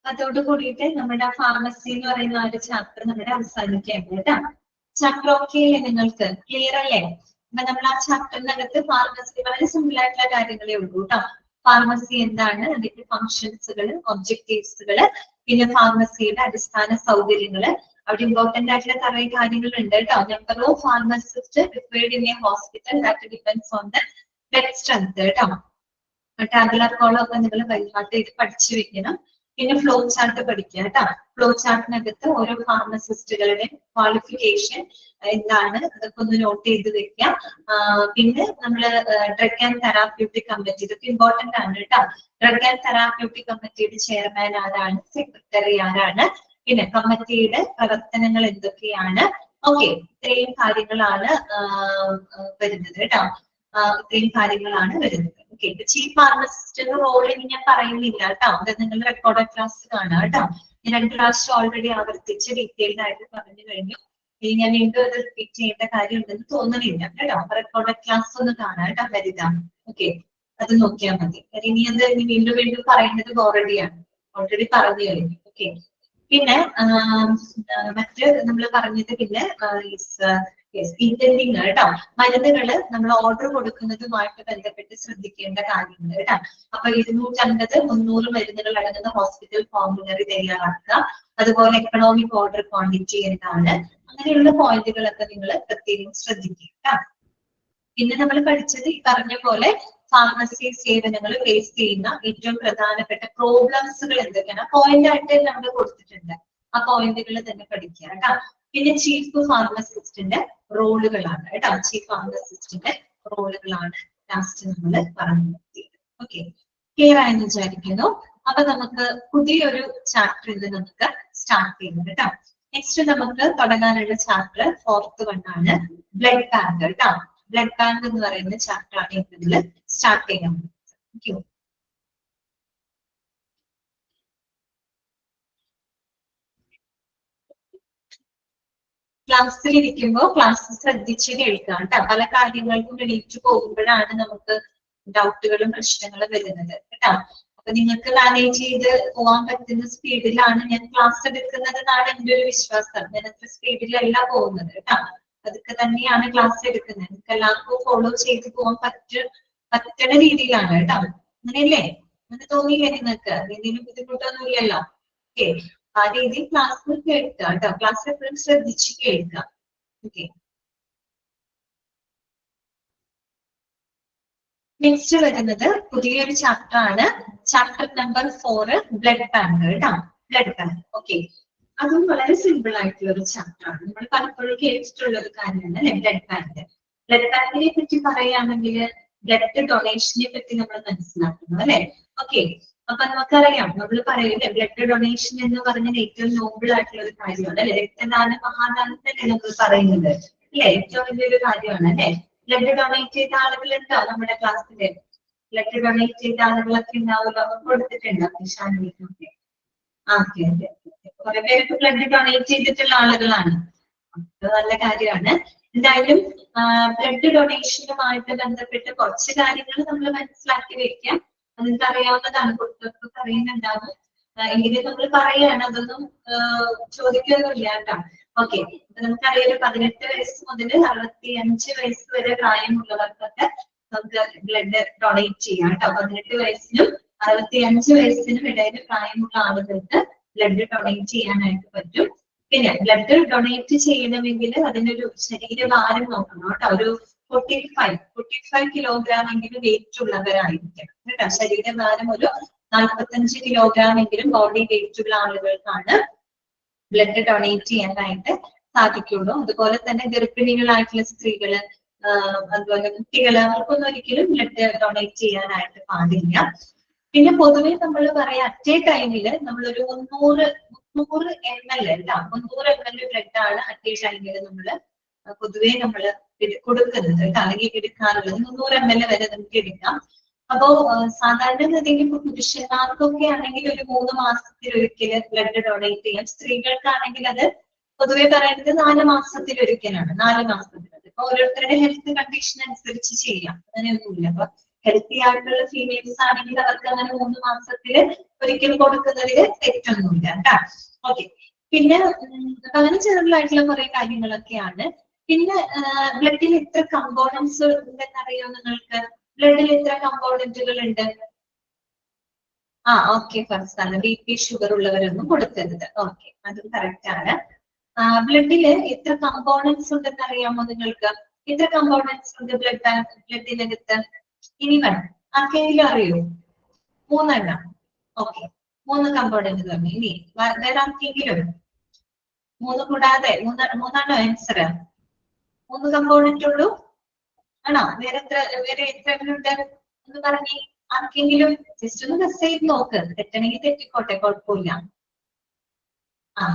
അതോട് കൂടിയിട്ട് നമ്മുടെ ഫാർമസി എന്ന് പറയുന്ന ഒരു ചാപ്റ്റർ നമ്മുടെ അവസാനിക്കുകയാണ് കേട്ടോ. ചാപ്റ്റർ ഓക്കെ അല്ലേ? നിങ്ങൾക്ക് ക്ലിയർ അല്ലേ? അപ്പൊ നമ്മൾ ആ ചാപ്റ്ററിനകത്ത് ഫാർമസി വളരെ സിമ്പിൾ ആയിട്ടുള്ള കാര്യങ്ങളേ ഉള്ളൂ കേട്ടോ. ഫാർമസി എന്താണ്, അതിന്റെ ഫങ്ഷൻസുകള്, ഒബ്ജക്റ്റീവ്സുകള്, പിന്നെ ഫാർമസിയുടെ അടിസ്ഥാന സൗകര്യങ്ങള്, അവിടെ ഇമ്പോർട്ടന്റ് ആയിട്ടുള്ള കുറെ കാര്യങ്ങൾ ഉണ്ട് കേട്ടോ. Number of pharmacist required in A hospital that depends on the bed strength കേട്ടോ. ടാബുലർ കോളം ഒക്കെ നിങ്ങൾ ബൈഹാർട്ട് ചെയ്ത് പഠിച്ചു വെക്കണം. പിന്നെ ഫ്ലോ ചാർട്ട് പഠിക്കുക കേട്ടോ. ഫ്ലോ ചാർട്ടിനകത്ത് ഓരോ ഫാർമസിസ്റ്റുകളുടെ ക്വാളിഫിക്കേഷൻ എന്താണ് അതൊക്കെ ഒന്ന് നോട്ട് ചെയ്ത് വെക്കുക. പിന്നെ നമ്മള് ഡ്രഗ് ആൻഡ് തെറാപ്യൂട്ടിക് കമ്മിറ്റി, ഇതൊക്കെ ഇമ്പോർട്ടന്റ് ആണ് കേട്ടോ. ഡ്രഗ് ആൻഡ് തെറാപ്യൂട്ടിക് കമ്മിറ്റിയുടെ ചെയർമാൻ ആരാണ്, സെക്രട്ടറി ആരാണ്, പിന്നെ കമ്മിറ്റിയുടെ പ്രവർത്തനങ്ങൾ എന്തൊക്കെയാണ്. ഓക്കെ, ഇത്രയും കാര്യങ്ങളാണ് വരുന്നത് കേട്ടോ. ഇത്രയും കാര്യങ്ങളാണ് വരുന്നത്. ഓക്കെ, ചീഫ് ഫാർമസിസ്റ്റിന്റെ റോൾ ഇനി ഞാൻ പറയുന്നില്ല കേട്ടോ. അത് നിങ്ങൾ റെക്കോർഡ് ക്ലാസ് കാണാം കേട്ടോ. ഞാൻ 2 പ്രാവശ്യം ഓൾറെഡി ആവർത്തിച്ച് ഡീറ്റെയിൽഡ് ആയിട്ട് പറഞ്ഞു കഴിഞ്ഞു. ഇനി ഞാൻ വീണ്ടും അത് റിപ്പീറ്റ് ചെയ്യേണ്ട കാര്യം ഉണ്ടെന്ന് തോന്നുന്നില്ല കേട്ടോ. റെക്കോർഡ് ക്ലാസ് ഒന്ന് കാണാം കേട്ടോ, വലുതാണ്. ഓക്കെ, അത് നോക്കിയാൽ മതി. ഇനി അത് വീണ്ടും വീണ്ടും പറയുന്നത് ഓൾറെഡിയാണ്, ഓൾറെഡി പറഞ്ഞു കഴിഞ്ഞു. ഓക്കെ, പിന്നെ മറ്റ് നമ്മൾ പറഞ്ഞത് പിന്നെ ഇന്റന്റിങ് കേട്ടോ. മരുന്നുകള് നമ്മൾ ഓർഡർ കൊടുക്കുന്നതുമായിട്ട് ബന്ധപ്പെട്ട് ശ്രദ്ധിക്കേണ്ട കാര്യങ്ങൾ കേട്ടോ. അപ്പൊ 250, 300 മരുന്നുകൾ അടങ്ങുന്ന ഹോസ്പിറ്റൽ ഫോർമുലറി തയ്യാറാക്കുക. അതുപോലെ എക്കണോമിക് ഓർഡർ ക്വാണ്ടിറ്റി എന്താണ്, അങ്ങനെയുള്ള പോയിന്റുകളൊക്കെ നിങ്ങൾ പ്രത്യേകം ശ്രദ്ധിക്കുക കേട്ടോ. പിന്നെ നമ്മൾ പഠിച്ചത് ഈ പറഞ്ഞ പോലെ ഫാർമസി സേവനങ്ങൾ ഫേസ് ചെയ്യുന്ന ഏറ്റവും പ്രധാനപ്പെട്ട പ്രോബ്ലംസുകൾ എന്തൊക്കെയാണ് പോയിന്റ് ആയിട്ട് നമ്മൾ കൊടുത്തിട്ടുണ്ട്. ആ പോയിന്റുകൾ തന്നെ പഠിക്കുക കേട്ടോ. പിന്നെ ചീഫ് ഫാർമസിസ്റ്റിന്റെ റോളുകളാണ് കേട്ടോ. ചീഫ് ഫാർമസിസ്റ്റിന്റെ റോളുകളാണ് ലാസ്റ്റ് നമ്മൾ പറഞ്ഞു നിർത്തിയത്. ഓക്കെ, ക്ലിയർ ആയെന്ന് വിചാരിക്കുന്നു. അപ്പൊ നമുക്ക് പുതിയൊരു ചാപ്റ്റർ ഇത് നമുക്ക് സ്റ്റാർട്ട് ചെയ്യുന്നു കേട്ടോ. നെക്സ്റ്റ് നമുക്ക് തുടങ്ങാനുള്ള ചാപ്റ്റർ 4th 1 ആണ്, ബ്ലഡ് ബാങ്ക് കേട്ടോ. ബ്ലഡ് ബാങ്ക് എന്ന് പറയുന്ന ചാപ്റ്റർ ആണ് ഇതിൽ സ്റ്റാർട്ട് ചെയ്യാൻ പറ്റും. ക്ലാസ്സിൽ ഇരിക്കുമ്പോൾ ക്ലാസ് ശ്രദ്ധിച്ച് കേൾക്കാം കേട്ടോ. പല കാര്യങ്ങൾക്കും എണീറ്റ് പോകുമ്പോഴാണ് നമുക്ക് ഡൗട്ടുകളും പ്രശ്നങ്ങളും വരുന്നത് കേട്ടോ. അപ്പൊ നിങ്ങൾക്ക് മാനേജ് ചെയ്ത് പോകാൻ പറ്റുന്ന സ്പീഡിലാണ് ഞാൻ ക്ലാസ് എടുക്കുന്നത് എന്നാണ് എൻ്റെ ഒരു വിശ്വാസം. ഞാൻ അത്ര സ്പീഡിലല്ല പോകുന്നത് കേട്ടോ. അതൊക്കെ തന്നെയാണ് ക്ലാസ് എടുക്കുന്നത്. നിങ്ങൾക്ക് എല്ലാവർക്കും ഫോളോ ചെയ്ത് പോകാൻ പറ്റണ രീതിയിലാണ് കേട്ടോ. അങ്ങനെയല്ലേ? അങ്ങനെ തോന്നിയില്ലേ നിങ്ങൾക്ക്? എന്തെങ്കിലും ബുദ്ധിമുട്ടൊന്നും ഇല്ലല്ലോ? ഓക്കെ, ആ രീതിയിൽ ക്ലാസ് കേൾക്കുക കേട്ടോ. ക്ലാസ് എപ്പോഴും ശ്രദ്ധിച്ച് കേൾക്കുക. ഓക്കെ, നെക്സ്റ്റ് വരുന്നത് പുതിയൊരു ചാപ്റ്റർ ആണ്. ചാപ്റ്റർ നമ്പർ 4 ബ്ലഡ് ബാങ്ക് കേട്ടോ. Blood bank. ഓക്കെ, അതും വളരെ സിമ്പിൾ ആയിട്ടുള്ള ഒരു ചാപ്റ്റർ ആണ്. നമ്മൾ പലപ്പോഴും കേട്ടിട്ടുള്ള ഒരു കാര്യമാണ് അല്ലെ ബ്ലഡ് ബാങ്ക്. ബ്ലഡ് ബാങ്കിനെ പറ്റി പറയുകയാണെങ്കിൽ ബ്ലഡ് ഡൊണേഷനെ പറ്റി നമ്മൾ മനസ്സിലാക്കുന്നു അല്ലെ. ഓക്കെ, അപ്പൊ നമുക്കറിയാം, നമ്മൾ പറയില്ലേ ബ്ലഡ് ഡൊണേഷൻ എന്ന് പറഞ്ഞാൽ ഏറ്റവും നോബിൾ ആയിട്ടുള്ള ഒരു കാര്യമാണ് അല്ലെ. രക്തദാനം മഹാദാനത്തല്ലേ നമ്മൾ പറയുന്നത് അല്ലെ. ഏറ്റവും വലിയൊരു കാര്യമാണ് അല്ലെ. ബ്ലഡ് ഡൊണേറ്റ് ചെയ്ത ആളുകളുണ്ടോ നമ്മുടെ ക്ലാസ്സില്? ബ്ലഡ് ഡൊണേറ്റ് ചെയ്ത ആളുകളൊക്കെ ഉണ്ടാവുമല്ലോ, കൊടുത്തിട്ടുണ്ടോ ഷാനിക്കൊക്കെ? ഓക്കെ, കുറെ പേർക്ക് ബ്ലഡ് ഡൊണേറ്റ് ചെയ്തിട്ടുള്ള ആളുകളാണ്. അത് നല്ല കാര്യമാണ്. എന്തായാലും ബ്ലഡ് ഡൊണേഷനുമായിട്ട് ബന്ധപ്പെട്ട് കുറച്ച് കാര്യങ്ങൾ നമ്മൾ മനസ്സിലാക്കി വെക്കാം. നിങ്ങൾക്ക് അറിയാവുന്നതാണ്, കുട്ടികൾക്ക് അറിയുന്നുണ്ടാവും. എങ്കിലും നമ്മൾ പറയുകയാണ്, അതൊന്നും ചോദിക്കൊന്നുമില്ല കേട്ടോ. ഓക്കെ, നമുക്കറിയാം 18 വയസ്സ് മുതൽ 65 വയസ്സ് വരെ പ്രായമുള്ളവർക്കൊക്കെ നമുക്ക് ബ്ലഡ് ഡൊണേറ്റ് ചെയ്യാം കേട്ടോ. 18 വയസ്സിനും 65 വയസ്സിനും ഇടയിൽ പ്രായമുള്ള ആളുകൾക്ക് ബ്ലഡ് ഡൊണേറ്റ് ചെയ്യാനായിട്ട് പറ്റും. പിന്നെ ബ്ലഡ് ഡൊണേറ്റ് ചെയ്യണമെങ്കിൽ അതിനൊരു ശരീരഭാരം നോക്കണം കേട്ടോ. ഒരു 45 കിലോഗ്രാം എങ്കിലും വെയിറ്റ് ഉള്ളവരായിരിക്കണം കേട്ടോ. ശരീരഭാരം ഒരു 45 കിലോഗ്രാം എങ്കിലും ബോഡി വെയിറ്റ് ഉള്ള ആളുകൾക്കാണ് ബ്ലഡ് ഡൊണേറ്റ് ചെയ്യാനായിട്ട് സാധിക്കുള്ളൂ. അതുപോലെ തന്നെ ഗർഭിണികളായിട്ടുള്ള സ്ത്രീകള്, അതുപോലെ കുട്ടികള്, അവർക്കൊന്നും ഒരിക്കലും ബ്ലഡ് ഡൊണേറ്റ് ചെയ്യാനായിട്ട് പാടില്ല. പിന്നെ പൊതുവെ നമ്മൾ പറയാം, അറ്റ് എ ടൈമില് നമ്മളൊരു 300 ml അല്ല, 300 ml ബ്ലഡ് ആണ് അറ്റ് എ ടൈമില് നമ്മള് പൊതുവെ നമ്മള് കൊടുക്കുന്നത്, അല്ലെങ്കിൽ എടുക്കാറുള്ളത്. 300 ml വരെ നമുക്ക് എടുക്കാം. അപ്പോ സാധാരണഗതിയിൽ ഇപ്പൊ പുരുഷന്മാർക്കൊക്കെ ആണെങ്കിൽ ഒരു 3 മാസത്തിലൊരിക്കല് ബ്ലഡ് ഡൊണേറ്റ് ചെയ്യാം. സ്ത്രീകൾക്കാണെങ്കിൽ അത് പൊതുവെ പറയുന്നത് 4 മാസത്തിലൊരിക്കലാണ്. 4 മാസത്തിൽ. ഇപ്പൊ ഓരോരുത്തരുടെ ഹെൽത്ത് കണ്ടീഷൻ അനുസരിച്ച് ചെയ്യാം, അങ്ങനെയൊന്നുമില്ല. അപ്പൊ ഹെൽത്തി ആയിട്ടുള്ള ഫീമെയിൽസ് ആണെങ്കിൽ അവർക്ക് അങ്ങനെ 3 മാസത്തില് ഒരിക്കൽ കൊടുക്കുന്നതിൽ തെറ്റൊന്നുമില്ല കേട്ടോ. ഓക്കെ, പിന്നെ അങ്ങനെ ജനറൽ ആയിട്ടുള്ള കുറെ കാര്യങ്ങളൊക്കെയാണ്. പിന്നെ ബ്ലഡിൽ എത്ര കമ്പോണൻസ് ഉണ്ടെന്ന് അറിയാം നിങ്ങൾക്ക്? ബ്ലഡിൽ എത്ര കമ്പോണന്റുകൾ ഉണ്ട്? ഓക്കെ, ഫസ്റ്റ് ആണ് BP ഷുഗർ ഉള്ളവരൊന്നും കൊടുക്കരുത്. ഓക്കെ, അതും കറക്റ്റ് ആണ്. ബ്ലഡില് എത്ര കമ്പോണൻസ് ഉണ്ടെന്ന് അറിയാമോ നിങ്ങൾക്ക്? എത്ര കമ്പോണൻസ് ഉണ്ട് ബ്ലഡിനകത്ത്? ഇനി വേണം, ആർക്കെങ്കിലും അറിയോ? 3 എണ്ണം. ഓക്കെ, 3 കമ്പോണന്റ് തന്നെ. ഇനി വേറെ ആർക്കെങ്കിലും 3 കൂടാതെ 3 ആൻസർ? 3 കമ്പോണന്റ് ഉള്ളൂ ആണോ? വേറെ എത്ര ഉണ്ട് എന്ന് പറഞ്ഞേ ആർക്കെങ്കിലും? ജസ്റ്റ് ഒന്ന് ഗസ് ചെയ്ത് നോക്ക്, തെറ്റണമെങ്കിൽ തെറ്റിക്കോട്ടെ, കുഴപ്പമില്ല.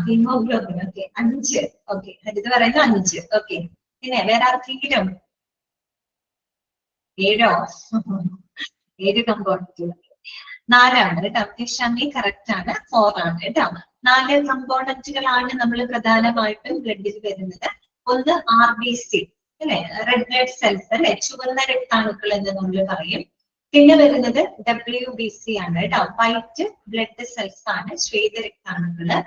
ഹീമോഗ്ലോബിൻ. ഓക്കെ, 5. ഓക്കെ, ഹരിത പറയുന്നത് 5. ഓക്കെ, പിന്നെ വേറെ ആർക്കെങ്കിലും? 7 7 കമ്പോണന്റ്. 4 ആണ് കേട്ടോ. ഷമി കറക്റ്റ് ആണ്, 4 ആണ് കേട്ടോ. 4 കമ്പോണന്റുകളാണ് നമ്മൾ പ്രധാനമായിട്ടും ബ്ലഡിൽ വരുന്നത്. ഒന്ന് RBC അല്ലെ, റെഡ് ബ്ലഡ് സെൽസ് അല്ലെ, ചുവന്ന രക്താണുക്കൾ എന്ന് നമ്മൾ പറയും. പിന്നെ വരുന്നത് WBC ആണ് കേട്ടോ, വൈറ്റ് ബ്ലഡ് സെൽസ് ആണ്, ശ്വേത രക്താണുക്കള്.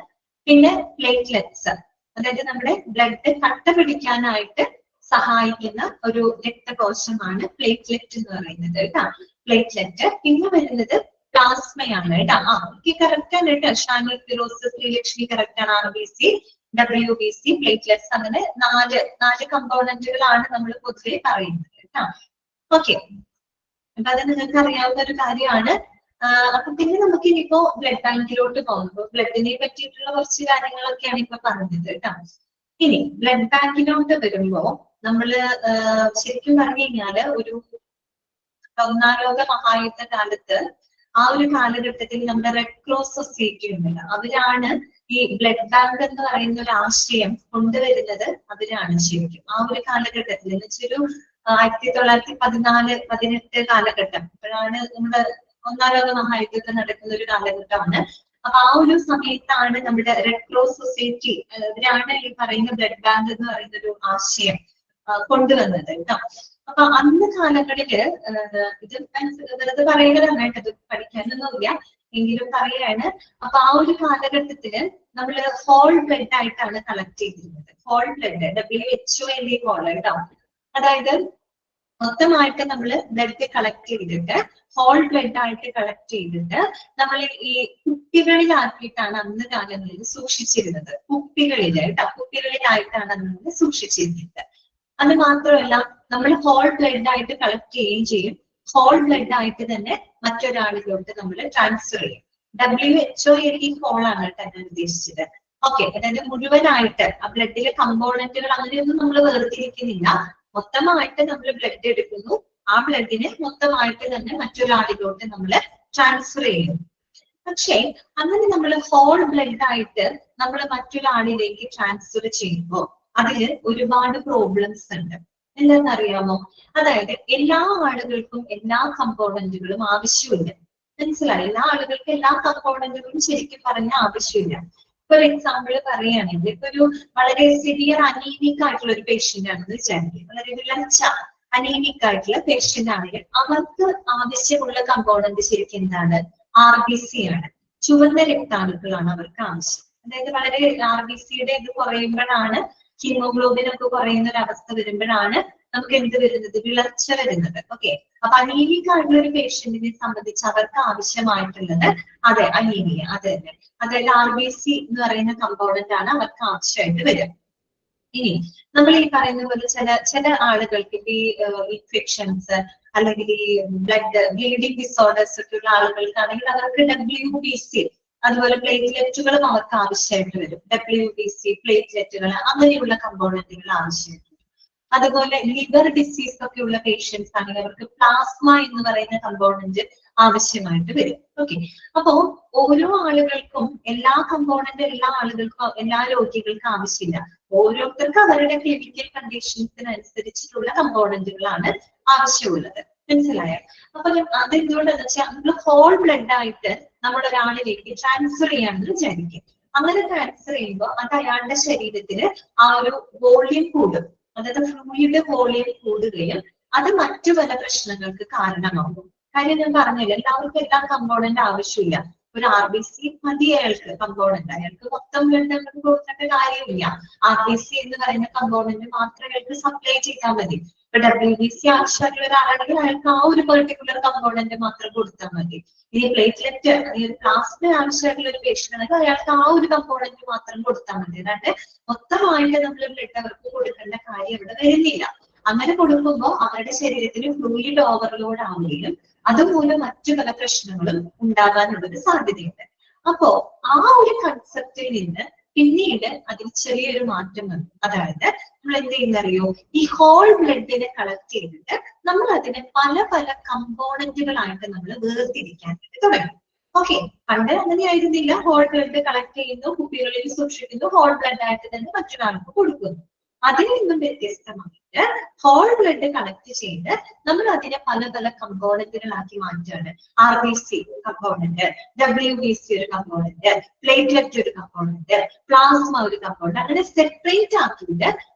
പിന്നെ പ്ലേറ്റ്ലെറ്റ്സ്, അതായത് നമ്മുടെ ബ്ലഡ് കട്ട പിടിക്കാനായിട്ട് സഹായിക്കുന്ന ഒരു രക്തകോശമാണ് പ്ലേറ്റ്ലെറ്റ് എന്ന് പറയുന്നത് കേട്ടോ, പ്ലേറ്റ്ലെറ്റ്. പിന്നെ വരുന്നത് പ്ലാസ്മയാണ് കേട്ടോ. കറക്റ്റ് ആണ് കേട്ടോ. ഷാനി, ഫിറോസ്, ശ്രീലക്ഷ്മി കറക്റ്റ് ആണ്. RBC, WBC, പ്ലേറ്റ്ലെറ്റ്സ്, അങ്ങനെ 4 കമ്പോണന്റുകളാണ് നമ്മൾ പൊതുവെ പറയുന്നത് കേട്ടോ. ഓക്കെ, അപ്പൊ അത് നിങ്ങൾക്ക് അറിയാവുന്ന ഒരു കാര്യമാണ്. അപ്പൊ പിന്നെ നമുക്ക് ഇനിയിപ്പോ ബ്ലഡ് ബാങ്കിലോട്ട് പോകുമ്പോൾ ബ്ലഡിനെ പറ്റിയിട്ടുള്ള കുറച്ച് കാര്യങ്ങളൊക്കെയാണ് ഇപ്പൊ പറഞ്ഞത് കേട്ടോ. ഇനി ബ്ലഡ് ബാങ്കിലോട്ട് വരുമ്പോ നമ്മള് ശരിക്കും പറഞ്ഞു കഴിഞ്ഞാല് ഒരു 1-ാം ലോക മഹായുദ്ധ കാലത്ത് ആ ഒരു കാലഘട്ടത്തിൽ നമ്മുടെ റെഡ് ക്രോസ് സൊസൈറ്റി ഉണ്ടല്ലോ, അവരാണ് ഈ ബ്ലഡ് ബാങ്ക് എന്ന് പറയുന്ന ഒരു ആശയം കൊണ്ടുവരുന്നത്. അവരാണ് ശരിക്കും ആ ഒരു കാലഘട്ടത്തിൽ എന്ന് വെച്ചൊരു 1914-18 കാലഘട്ടം. അപ്പോഴാണ് നമ്മുടെ 1-ാം ലോക മഹായുദ്ധത്തിൽ നടക്കുന്ന ഒരു കാലഘട്ടമാണ്. അപ്പൊ ആ ഒരു സമയത്താണ് നമ്മുടെ റെഡ് ക്രോസ് സൊസൈറ്റി, ഇവരാണ് ഈ പറയുന്ന ബ്ലഡ് ബാങ്ക് എന്ന് പറയുന്ന ഒരു ആശയം കൊണ്ടുവന്നത് കേട്ടോ. അപ്പൊ അന്ന് കാലങ്ങളില് ഇത് വെറുതെ പറയുന്നതായിട്ട് ഇത് പഠിക്കാനൊന്നുമില്ല, എങ്കിലും പറയാണ്. അപ്പൊ ആ ഒരു കാലഘട്ടത്തില് നമ്മള് ഹോൾ ബ്ലഡ് ആയിട്ടാണ് കളക്ട് ചെയ്തിരുന്നത്. ഹോൾ ബ്ലഡ്, WHO ഹോൾ കേട്ടോ. അതായത് മൊത്തമായിട്ട് നമ്മൾ ബ്ലഡ് കളക്ട് ചെയ്തിട്ട് ഹോൾ ബ്ലഡ് ആയിട്ട് കളക്ട് ചെയ്തിട്ട് നമ്മൾ ഈ കുപ്പികളിലാക്കിയിട്ടാണ് അന്ന് കാലങ്ങളിൽ സൂക്ഷിച്ചിരുന്നത്. കുപ്പികളിൽ കേട്ടോ, കുപ്പികളിലായിട്ടാണ് നമ്മൾ സൂക്ഷിച്ചിരുന്നത്. അത് മാത്രമല്ല നമ്മൾ ഹോൾ ബ്ലഡ് ആയിട്ട് കളക്ട് ചെയ്യുകയും ചെയ്യും. ഹോൾ ബ്ലഡ് ആയിട്ട് തന്നെ മറ്റൊരാളിലോട്ട് നമ്മൾ ട്രാൻസ്ഫർ ചെയ്യും. WHO ഹോൾ ആണ് കേട്ടോ ഞാൻ ഉദ്ദേശിച്ചത്. ഓക്കെ, അതായത് മുഴുവനായിട്ട് ആ ബ്ലഡിലെ കമ്പോണന്റുകൾ അങ്ങനെയൊന്നും നമ്മൾ വേർതിരിക്കുന്നില്ല. മൊത്തമായിട്ട് നമ്മൾ ബ്ലഡ് എടുക്കുന്നു, ആ ബ്ലഡിനെ മൊത്തമായിട്ട് തന്നെ മറ്റൊരാളിലോട്ട് നമ്മൾ ട്രാൻസ്ഫർ ചെയ്യുന്നു. പക്ഷേ അങ്ങനെ നമ്മൾ ഹോൾ ബ്ലഡ് ആയിട്ട് നമ്മൾ മറ്റൊരാളിലേക്ക് ട്രാൻസ്ഫർ ചെയ്യുമ്പോൾ അതില് ഒരുപാട് പ്രോബ്ലംസ് ഉണ്ട്. എന്താണെന്നറിയാമോ? അതായത് എല്ലാ ആളുകൾക്കും എല്ലാ കമ്പോണന്റുകളും ആവശ്യമില്ല. മനസ്സിലായി? എല്ലാ ആളുകൾക്കും എല്ലാ കമ്പോണന്റുകളും ശരിക്കും പറഞ്ഞ ആവശ്യമില്ല. ഫോർ എക്സാമ്പിൾ പറയുകയാണെങ്കിൽ ഇപ്പൊ ഒരു വളരെ സിവിയർ അനീമിക് ആയിട്ടുള്ള ഒരു പേഷ്യന്റ് ആണെന്ന് വിചാരിക്കുക. വളരെ വിളച്ച അനീമിക് ആയിട്ടുള്ള പേഷ്യന്റ് ആണെങ്കിൽ അവർക്ക് ആവശ്യമുള്ള കമ്പോണന്റ് ശരിക്കും എന്താണ്? RBC ആണ്. ചുവന്ന രക്താണുക്കളാണ് അവർക്ക് ആവശ്യം. അതായത് വളരെ RBCയുടെ ഇത് കുറയുമ്പോഴാണ്, ഹീമോഗ്ലോബിൻ ഒക്കെ കുറയുന്ന ഒരു അവസ്ഥ വരുമ്പോഴാണ് നമുക്ക് എന്ത് വരുന്നത്? വിളർച്ച വരുന്നത്. ഓക്കെ, അപ്പൊ അനീമിക് ആയിട്ടുള്ള ഒരു പേഷ്യന്റിനെ സംബന്ധിച്ച് അവർക്ക് ആവശ്യമായിട്ടുള്ളത് അതെ അനീമിയ, അതെ തന്നെ, അതായത് RBC എന്ന് പറയുന്ന കമ്പോണന്റ് ആണ് അവർക്ക് ആവശ്യമായിട്ട് വരിക. ഇനി നമ്മൾ ഈ പറയുന്ന പോലെ ചില ആളുകൾക്ക് ഈ ഇൻഫെക്ഷൻസ് അല്ലെങ്കിൽ ഈ ബ്ലീഡിംഗ് ഡിസോർഡേഴ്സ് ഒക്കെ ഉള്ള ആളുകൾക്കാണെങ്കിൽ അവർക്ക് WBC അതുപോലെ പ്ലേറ്റ്ലെറ്റുകളും അവർക്ക് ആവശ്യമായിട്ട് വരും. WBC, പ്ലേറ്റ്ലെറ്റുകൾ അങ്ങനെയുള്ള കമ്പോണന്റുകൾ ആവശ്യമായിട്ട് വരും. അതുപോലെ ലിവർ ഡിസീസ് ഒക്കെ ഉള്ള പേഷ്യൻസ് ആണെങ്കിൽ അവർക്ക് പ്ലാസ്മ എന്ന് പറയുന്ന കമ്പോണന്റ് ആവശ്യമായിട്ട് വരും. ഓക്കെ, അപ്പോ ഓരോ ആളുകൾക്കും എല്ലാ കമ്പോണന്റ് എല്ലാ ആളുകൾക്കും എല്ലാ രോഗികൾക്കും ആവശ്യമില്ല. ഓരോരുത്തർക്കും അവരുടെ ക്ലിനിക്കൽ കണ്ടീഷൻസിനനുസരിച്ചിട്ടുള്ള കമ്പോണന്റുകളാണ് ആവശ്യമുള്ളത്. മനസ്സിലായോ? അപ്പൊ അതെന്തുകൊണ്ടെന്ന് വെച്ചാൽ നമ്മൾ ഹോൾ ബ്ലഡ് ആയിട്ട് നമ്മൾ ഒരാളിലേക്ക് ട്രാൻസ്ഫർ ചെയ്യാണെന്ന് വിചാരിക്കും. അങ്ങനെ ട്രാൻസ്ഫർ ചെയ്യുമ്പോൾ അത് അയാളുടെ ശരീരത്തിന് ആ ഒരു വോളിയം കൂടും. അതായത് ഫ്ലൂയിഡ് വോളിയം കൂടുകയും അത് മറ്റു പല പ്രശ്നങ്ങൾക്ക് കാരണമാകും. കാര്യം ഞാൻ പറഞ്ഞില്ല, എല്ലാവർക്കും എല്ലാ കമ്പോണന്റ് ആവശ്യമില്ല. ഒരു RBC മതി അയാൾക്ക് കമ്പോണന്റ്, അയാൾക്ക് മൊത്തം ബ്ലഡ് കൊടുക്കേണ്ട കാര്യമില്ല. RBC എന്ന് പറയുന്ന കമ്പോണന്റ് മാത്രം അയാൾക്ക് സപ്ലൈ ചെയ്താൽ മതി. ഇപ്പൊ WBC ആവശ്യമായിട്ടുള്ള ഒരാളാണെങ്കിൽ അയാൾക്ക് ആ ഒരു പെർട്ടിക്കുലർ കമ്പോണന്റ് മാത്രം കൊടുത്താൽ മതി. ഇനി പ്ലേറ്റ്ലെറ്റ് പ്ലാസ്മ ആവശ്യമായിട്ടുള്ള ഒരു പേഷ്യന്റ് ആണെങ്കിൽ അയാൾക്ക് ആ ഒരു കമ്പോണന്റ് മാത്രം കൊടുത്താൽ മതി. അതായത് മൊത്തമായിട്ട് നമ്മൾ ബ്ലഡ് അവർക്ക് കൊടുക്കേണ്ട കാര്യം ഇവിടെ വരുന്നില്ല. അങ്ങനെ കൊടുക്കുമ്പോൾ അവരുടെ ശരീരത്തിന് ഫ്ലൂയിഡ് ഓവർലോഡ് ആവുകയും അതുമൂലം മറ്റു പല പ്രശ്നങ്ങളും ഉണ്ടാകാനുള്ളൊരു സാധ്യതയുണ്ട്. അപ്പോ ആ ഒരു കൺസെപ്റ്റിൽ നിന്ന് പിന്നീട് അതിൽ ചെറിയൊരു മാറ്റം വന്നു. അതായത് നമ്മൾ എന്ത് ചെയ്യുന്നറിയോ? ഈ ഹോൾ ബ്ലഡിനെ കളക്ട് ചെയ്തിട്ട് നമ്മൾ അതിനെ പല പല കമ്പോണന്റുകളായിട്ട് നമ്മൾ വേർതിരിക്കാനായിട്ട് തുടങ്ങി. ഓക്കെ, പണ്ട് അങ്ങനെയായിരുന്നില്ല. ഹോൾ ബ്ലഡ് കളക്ട് ചെയ്യുന്നു, കുപ്പികളിൽ സൂക്ഷിക്കുന്നു, ഹോൾ ബ്ലഡ് ആയിട്ട് തന്നെ മറ്റൊരാൾക്ക് കൊടുക്കുന്നു. അതിൽ നിന്നും വ്യത്യസ്തമായിട്ട് ഹോൾ ബ്ലഡ് കളക്ട് ചെയ്ത് നമ്മൾ അതിനെ പല പല കമ്പോണന്റുകളാക്കി മാറ്റുകയാണ്. RBC കമ്പോണന്റ്, WBC ഒരു കമ്പോണന്റ്, പ്ലേറ്റ്ലെറ്റ് ഒരു കമ്പോണന്റ്, പ്ലാസ്മ ഒരു കമ്പോണന്റ്, അങ്ങനെ സെപ്പറേറ്റ് ആക്കിയിട്ട്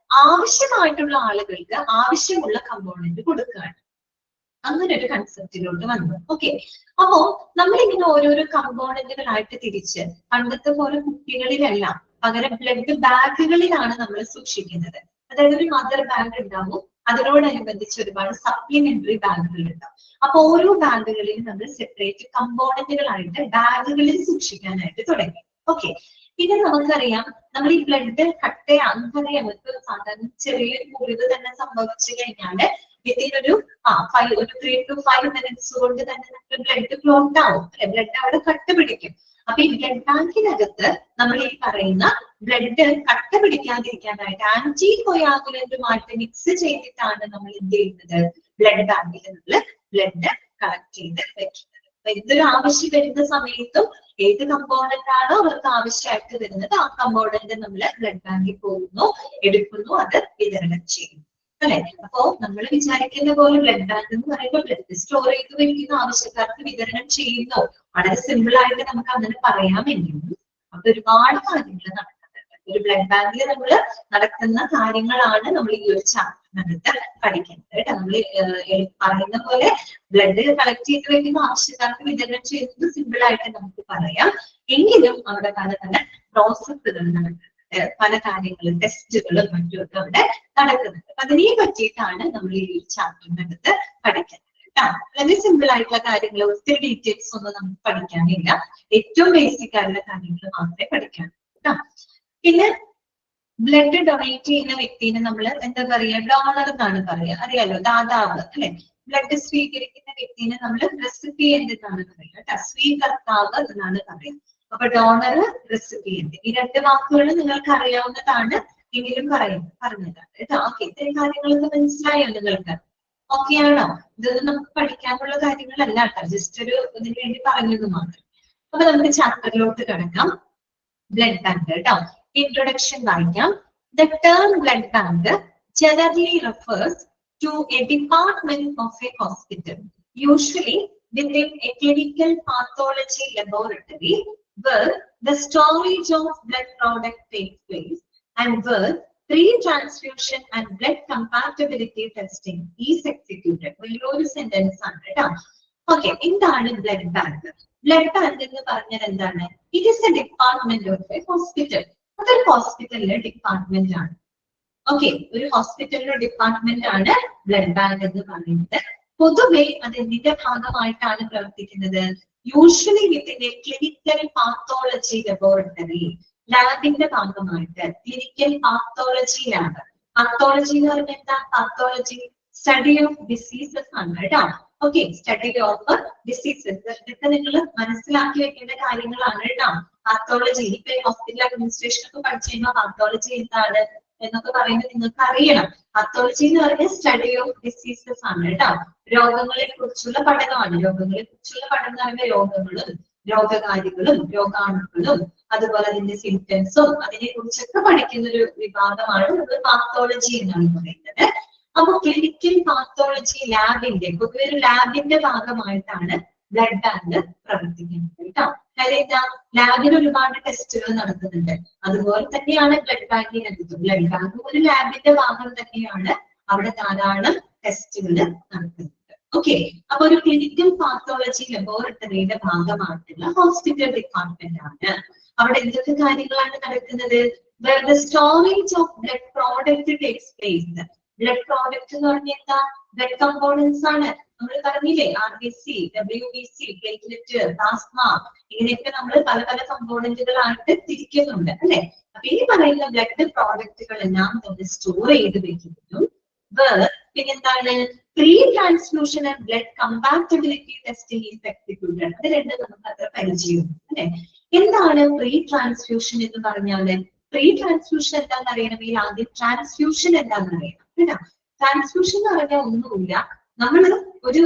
ആവശ്യമായിട്ടുള്ള ആളുകൾക്ക് ആവശ്യമുള്ള കമ്പോണന്റ് കൊടുക്കുകയാണ്. അങ്ങനെ ഒരു കൺസെപ്റ്റിലോട്ട് വന്നു. ഓക്കെ, അപ്പോ നമ്മളിങ്ങനെ ഓരോരോ കമ്പോണന്റുകളായിട്ട് തിരിച്ച് പണ്ടത്തെ പോലെ കുപ്പികളിലല്ല, പകരം ബ്ലഡ് ബാഗുകളിലാണ് നമ്മൾ സൂക്ഷിക്കുന്നത്. അതായത് ഒരു മദർ ബാഗ് ഉണ്ടാവും, അതിനോടനുബന്ധിച്ച് ഒരുപാട് സപ്ലിമെന്ററി ബാഗുകൾ ഉണ്ടാവും. അപ്പൊ ഓരോ ബാഗുകളിലും നമ്മൾ സെപ്പറേറ്റ് കമ്പോണന്റുകളായിട്ട് ബാഗുകളിൽ സൂക്ഷിക്കാനായിട്ട് തുടങ്ങി. ഓക്കെ, പിന്നെ നമുക്കറിയാം നമ്മൾ ഈ ബ്ലഡ് നമുക്കറിയാം നമുക്ക് സാധാരണ ചെറിയൊരു മുറിവ് തന്നെ സംഭവിച്ചു കഴിഞ്ഞാല് വിത്തിൻ ഒരു 3 to 5 minutes കൊണ്ട് തന്നെ നമുക്ക് ബ്ലഡ് ക്ലോട്ട് ആവും. ബ്ലഡ് അവിടെ കട്ട പിടിക്കും. അപ്പൊ ഈ ബ്ലഡ് ബാങ്കിനകത്ത് നമ്മൾ ഈ പറയുന്ന ബ്ലഡ് കട്ട പിടിക്കാതിരിക്കാനായിട്ട് ആന്റികോയാഗുലന്റുമായിട്ട് മിക്സ് ചെയ്തിട്ടാണ് നമ്മൾ എന്ത് ചെയ്യുന്നത്? ബ്ലഡ് ബാങ്കിൽ നമ്മൾ ബ്ലഡ് കളക്ട് ചെയ്ത് വെക്കുന്നത്. എന്തൊരു ആവശ്യം വരുന്ന സമയത്തും ഏത് കമ്പോണന്റ് ആണോ അവർക്ക് ആവശ്യമായിട്ട് വരുന്നത് ആ കമ്പോണന്റ് നമ്മൾ ബ്ലഡ് ബാങ്കിൽ പോകുന്നു, എടുക്കുന്നു, അത് വിതരണം ചെയ്യുന്നു. അല്ലെ? അപ്പോ നമ്മൾ വിചാരിക്കുന്ന പോലെ ബ്ലഡ് ബാങ്ക് എന്ന് പറയുമ്പോൾ ബ്ലഡ് സ്റ്റോർ ചെയ്ത് വെക്കുന്ന ആവശ്യക്കാർക്ക് വിതരണം ചെയ്യുന്നു. വളരെ സിമ്പിൾ ആയിട്ട് നമുക്ക് അങ്ങനെ പറയാമെങ്കിലും അത് ഒരുപാട് കാര്യങ്ങൾ നടക്കുന്നുണ്ട്. ഒരു ബ്ലഡ് ബാങ്കിൽ നമ്മൾ നടക്കുന്ന കാര്യങ്ങളാണ് നമ്മൾ ഈ ഒരു ചാപ്റ്ററിനകത്ത് പഠിക്കുന്നത് കേട്ടോ. നമ്മൾ പറയുന്ന പോലെ ബ്ലഡ് കളക്ട് ചെയ്ത് വെക്കുന്ന ആവശ്യക്കാർക്ക് വിതരണം ചെയ്യുന്നത് സിമ്പിൾ ആയിട്ട് നമുക്ക് പറയാം. എങ്കിലും അവിടെ പല പല പ്രോസസ്സുകൾ നടക്കുന്നുണ്ട്, പല കാര്യങ്ങളും ടെസ്റ്റുകളും മറ്റുമൊക്കെ അവിടെ നടക്കുന്നുണ്ട്. അതിനെ പറ്റിയിട്ടാണ് നമ്മൾ ഈ ഒരു ചാപ്റ്ററിനകത്ത് പഠിക്കുന്നത് കേട്ടോ. വളരെ സിമ്പിൾ ആയിട്ടുള്ള കാര്യങ്ങൾ, ഒത്തിരി ഡീറ്റെയിൽസ് ഒന്നും നമുക്ക് പഠിക്കാനില്ല. ഏറ്റവും ബേസിക് ആയിട്ടുള്ള കാര്യങ്ങൾ മാത്രമേ പഠിക്കാനുള്ളൂ കേട്ടോ. പിന്നെ ബ്ലഡ് ഡൊണേറ്റ് ചെയ്യുന്ന വ്യക്തിനെ നമ്മൾ എന്താ പറയുക? ഡോണർ എന്നാണ് പറയുക. അറിയാലോ, ദാതാവ് അല്ലെ? ബ്ലഡ് സ്വീകരിക്കുന്ന വ്യക്തിനെ നമ്മൾ റെസിപ്പിയന്റ് എന്നാണ് പറയുക കേട്ടോ. സ്വീകർത്താവ് എന്നാണ് പറയുക. അപ്പൊ ഡോണർ, റെസിപ്പിയന്റ്, ഈ രണ്ട് വാക്കുകൾ നിങ്ങൾക്ക് അറിയാവുന്നതാണ് എങ്കിലും പറഞ്ഞതാണ് കേട്ടോ. ഓക്കെ, ഇത്രയും കാര്യങ്ങളൊക്കെ മനസ്സിലായോ നിങ്ങൾക്ക്? ഓക്കെ ആണോ? ഇതൊന്നും നമുക്ക് പഠിക്കാനുള്ള കാര്യങ്ങളല്ല കേട്ടോ, ജസ്റ്റ് ഒരു ഇതിന് വേണ്ടി പറഞ്ഞത് മാത്രം. അപ്പൊ നമുക്ക് ചാപ്റ്ററിലോട്ട് കിടക്കാം. ബ്ലഡ് ബാങ്ക് കേട്ടോ. ഇൻട്രൊഡക്ഷൻ വായിക്കാം. The term blood bank generally refers to a department of a hospital, usually within a clinical pathology laboratory, where the storage of blood product takes place and where pre-transfusion and blood compatibility testing is executed. ഒരു sentence ആണ് കേട്ടോ. Okay, എന്താണ് blood bank? Blood bank എന്ന് പറഞ്ഞാൽ എന്താണ്? It is A department of A hospital. അതൊരു ഹോസ്പിറ്റലിലെ department ആണ്. ഓക്കെ, ഒരു ഹോസ്പിറ്റലിലെ ഡിപ്പാർട്ട്മെന്റ് ആണ് ബ്ലഡ് ബാങ്ക് എന്ന് പറയുന്നത്. പൊതുവെ അത് എന്തിന്റെ ഭാഗമായിട്ടാണ് പ്രവർത്തിക്കുന്നത്? Usually within a clinical pathology laboratory, ലാബിന്റെ ഭാഗമായിട്ട്. Clinical pathology lab. പാത്തോളജി എന്ന് പറഞ്ഞാൽ എന്താ? പാത്തോളജി സ്റ്റഡി ഓഫ് ഡിസീസസ് ആണ് കേട്ടോ. Okay, study of diseases. ഇതൊക്കെ നിങ്ങൾ മനസ്സിലാക്കി വെക്കേണ്ട കാര്യങ്ങളാണ് കേട്ടോ. പാത്തോളജി, ഇപ്പൊ ഹോസ്പിറ്റൽ അഡ്മിനിസ്ട്രേഷൻ ഒക്കെ പഠിച്ചു കഴിഞ്ഞാൽ പാത്തോളജി എന്താണ് എന്നൊക്കെ പറയുന്നത് നിങ്ങൾക്ക് അറിയണം. പാത്തോളജി എന്ന് പറഞ്ഞാൽ സ്റ്റഡി ഓഫ് ഡിസീസസ് ആണ് കേട്ടോ. രോഗങ്ങളെ കുറിച്ചുള്ള പഠനമാണ്. രോഗങ്ങളെ കുറിച്ചുള്ള പഠനം എന്ന് രോഗങ്ങളും രോഗകാരികളും രോഗാണുക്കളും അതുപോലെ അതിന്റെ സിംറ്റംസും അതിനെ കുറിച്ചൊക്കെ പഠിക്കുന്ന ഒരു വിഭാഗമാണ് നമ്മൾ പാത്തോളജി എന്നാണ് പറയുന്നത്. അപ്പൊ ക്ലിനിക്കൽ പാത്തോളജി ലാബിന്റെ, പൊതുവെ ഒരു ലാബിന്റെ ഭാഗമായിട്ടാണ് ബ്ലഡ് ബാങ്ക് പ്രവർത്തിക്കുന്നത് കേട്ടോ. അതായത് ലാബിൽ ഒരുപാട് ടെസ്റ്റുകൾ നടക്കുന്നുണ്ട്. അതുപോലെ തന്നെയാണ് ബ്ലഡ് ബാങ്കിനകത്ത്. ബ്ലഡ് ബാങ്ക് ഒരു ലാബിന്റെ ഭാഗം തന്നെയാണ്. അവിടെ ധാരാളം ടെസ്റ്റുകൾ നടക്കുന്നുണ്ട്. ഓക്കെ, അപ്പൊ ഒരു ക്ലിനിക്കൽ പാത്തോളജി ലബോറട്ടറിയുടെ ഭാഗമായിട്ടുള്ള ഹോസ്പിറ്റൽ ഡിപ്പാർട്ട്മെന്റ് ആണ്. അവിടെ എന്തൊക്കെ കാര്യങ്ങളാണ് നടക്കുന്നത്? where the storage of blood product takes place. Blood product എന്ന് പറഞ്ഞാൽ എന്താ? ബ്ലഡ് കമ്പോണൻസ് ആണ്. നമ്മൾ പറഞ്ഞില്ലേ, RBC, WBC, പ്ലേറ്റ്ലെറ്റ്, പ്ലാസ്മ, ഇങ്ങനെയൊക്കെ നമ്മൾ പല പല കമ്പോണന്റുകളായിട്ട് തിരിക്കുന്നുണ്ട് അല്ലെ. അപ്പൊ ഈ പറയുന്ന ബ്ലഡ് പ്രോഡക്റ്റുകളെല്ലാം നമ്മൾ സ്റ്റോർ ചെയ്ത് വെക്കുന്നു. പിന്നെന്താണ്? Pre transfusion and blood compatibility testing is executed. അത് രണ്ടും നമുക്ക് അത്ര പരിചയമുണ്ട് അല്ലെ. എന്താണ് പ്രീ ട്രാൻസ്ഫ്യൂഷൻ എന്ന് പറഞ്ഞാല്? പ്രീ ട്രാൻസ്ഫ്യൂഷൻ എന്താണെന്ന് അറിയണമെങ്കിൽ ആദ്യം ട്രാൻസ്ഫ്യൂഷൻ എന്താണെന്ന് അറിയണം കേട്ടോ. ട്രാൻസ്ഫ്യൂഷൻ എന്ന് പറഞ്ഞാൽ ഒന്നുമില്ല, നമ്മൾ ഒരു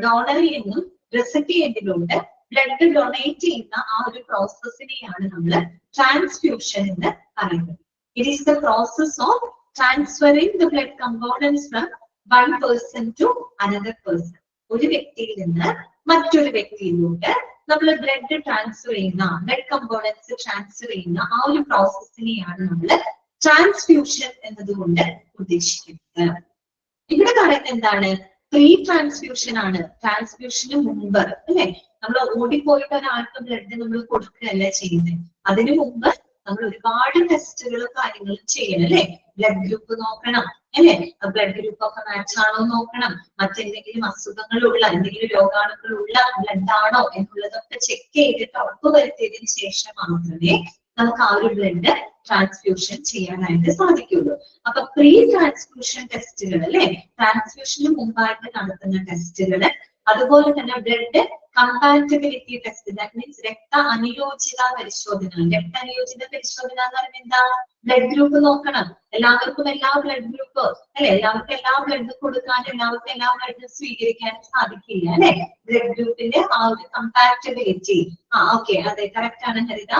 ഡോണറിൽ നിന്നും റെസിപ്പിയന്റിലോട്ട് ബ്ലഡ് ഡൊണേറ്റ് ചെയ്യുന്ന ആ ഒരു പ്രോസസ്സിനെയാണ് നമ്മൾ ട്രാൻസ്ഫ്യൂഷൻ എന്ന് പറയുന്നത്. It is the process of transferring the blood components from one person to another person. ഒരു വ്യക്തിയിൽ നിന്ന് മറ്റൊരു വ്യക്തിയിലോട്ട് നമ്മൾ ബ്ലഡ് ട്രാൻസ്ഫർ ചെയ്യുന്ന, ബ്ലഡ് കമ്പോണൻസ് ട്രാൻസ്ഫർ ചെയ്യുന്ന ആ ഒരു പ്രോസസ്സിനെയാണ് നമ്മൾ ട്രാൻസ്ഫ്യൂഷൻ എന്നതുകൊണ്ട് ഉദ്ദേശിക്കുന്നത്. ഇവിടെ പറയുന്നത് എന്താണ്? പ്രീ ട്രാൻസ്ഫ്യൂഷൻ ആണ്. ട്രാൻസ്ഫ്യൂഷന് മുമ്പ് അല്ലെ, നമ്മൾ ഓടിപ്പോയിട്ട് ഒരാൾക്ക് ബ്ലഡ് നമ്മൾ കൊടുക്കുകയല്ല ചെയ്യുന്നത്. അതിനു മുമ്പ് നമ്മൾ ഒരുപാട് ടെസ്റ്റുകളും കാര്യങ്ങളും ചെയ്യണം അല്ലെ. ബ്ലഡ് ഗ്രൂപ്പ് നോക്കണം അല്ലെ, ബ്ലഡ് ഗ്രൂപ്പ് ഒക്കെ മാച്ച് ആണോ നോക്കണം, മറ്റെന്തെങ്കിലും അസുഖങ്ങളുള്ള എന്തെങ്കിലും രോഗാണുക്കളുള്ള ബ്ലഡ് ആണോ എന്നുള്ളതൊക്കെ ചെക്ക് ചെയ്തിട്ട് ഉറപ്പ് വരുത്തിയതിനു ശേഷം മാത്രമേ നമുക്ക് ആ ഒരു ബ്ലഡ് ട്രാൻസ്ഫ്യൂഷൻ ചെയ്യാനായിട്ട് സാധിക്കുള്ളൂ. അപ്പൊ പ്രീ ട്രാൻസ്ഫ്യൂഷൻ ടെസ്റ്റുകൾ അല്ലെ, ട്രാൻസ്ഫ്യൂഷന് മുമ്പായിട്ട് നടത്തുന്ന ടെസ്റ്റുകൾ, അതുപോലെ തന്നെ blood compatibility test, that means രക്ത അനുയോജിത പരിശോധന. രക്ത അനുയോജിത പരിശോധന എന്ന് പറയുന്നത് എന്താ? ബ്ലഡ് ഗ്രൂപ്പ് നോക്കണം. എല്ലാവർക്കും എല്ലാ ബ്ലഡ് ഗ്രൂപ്പ് അല്ലെ, എല്ലാവർക്കും എല്ലാ ബ്ലഡ് കൊടുക്കാനും എല്ലാവർക്കും എല്ലാ ബ്ലഡും സ്വീകരിക്കാനും സാധിക്കില്ല അല്ലെ. ബ്ലഡ് ഗ്രൂപ്പിന്റെ ആ ഒരു കമ്പാറ്റബിലിറ്റി, ഓക്കെ, അതെ, കറക്റ്റ് ആണ് ഹരിത.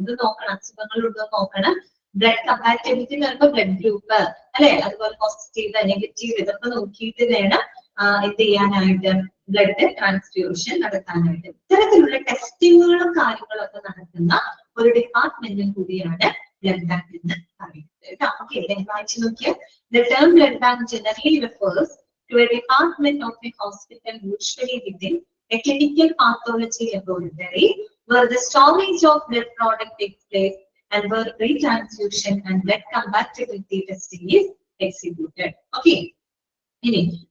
ഇത് നോക്കണം, അസുഖങ്ങളുണ്ടോ നോക്കണം. ബ്ലഡ് കമ്പാറ്റബിലിറ്റി എന്ന് പറയുമ്പോൾ ബ്ലഡ് ഗ്രൂപ്പ് അല്ലെ, അതുപോലെ പോസിറ്റീവ് നെഗറ്റീവ് ഇതൊക്കെ നോക്കിയിട്ട് വേണം എന്ത് ചെയ്യാനായിട്ട്, ബ്ലഡ് ട്രാൻസ്ഫ്യൂഷൻ നടത്താനായിട്ട്. ഇത്തരത്തിലുള്ള ടെസ്റ്റിങ്ങുകളും കാര്യങ്ങളും ഒക്കെ നടത്തുന്ന ഒരു ഡിപ്പാർട്ട്മെന്റും കൂടിയാണ് ബ്ലഡ് ബാങ്ക് എന്ന് പറയുന്നത്. ഓക്കെ, വായിച്ചു നോക്കിയാൽ the term blood bank generally refers to a department of a hospital, usually within a clinical pathology laboratory, where the storage of blood product takes place and where pre-transfusion and blood compatibility testing is executed. Okay.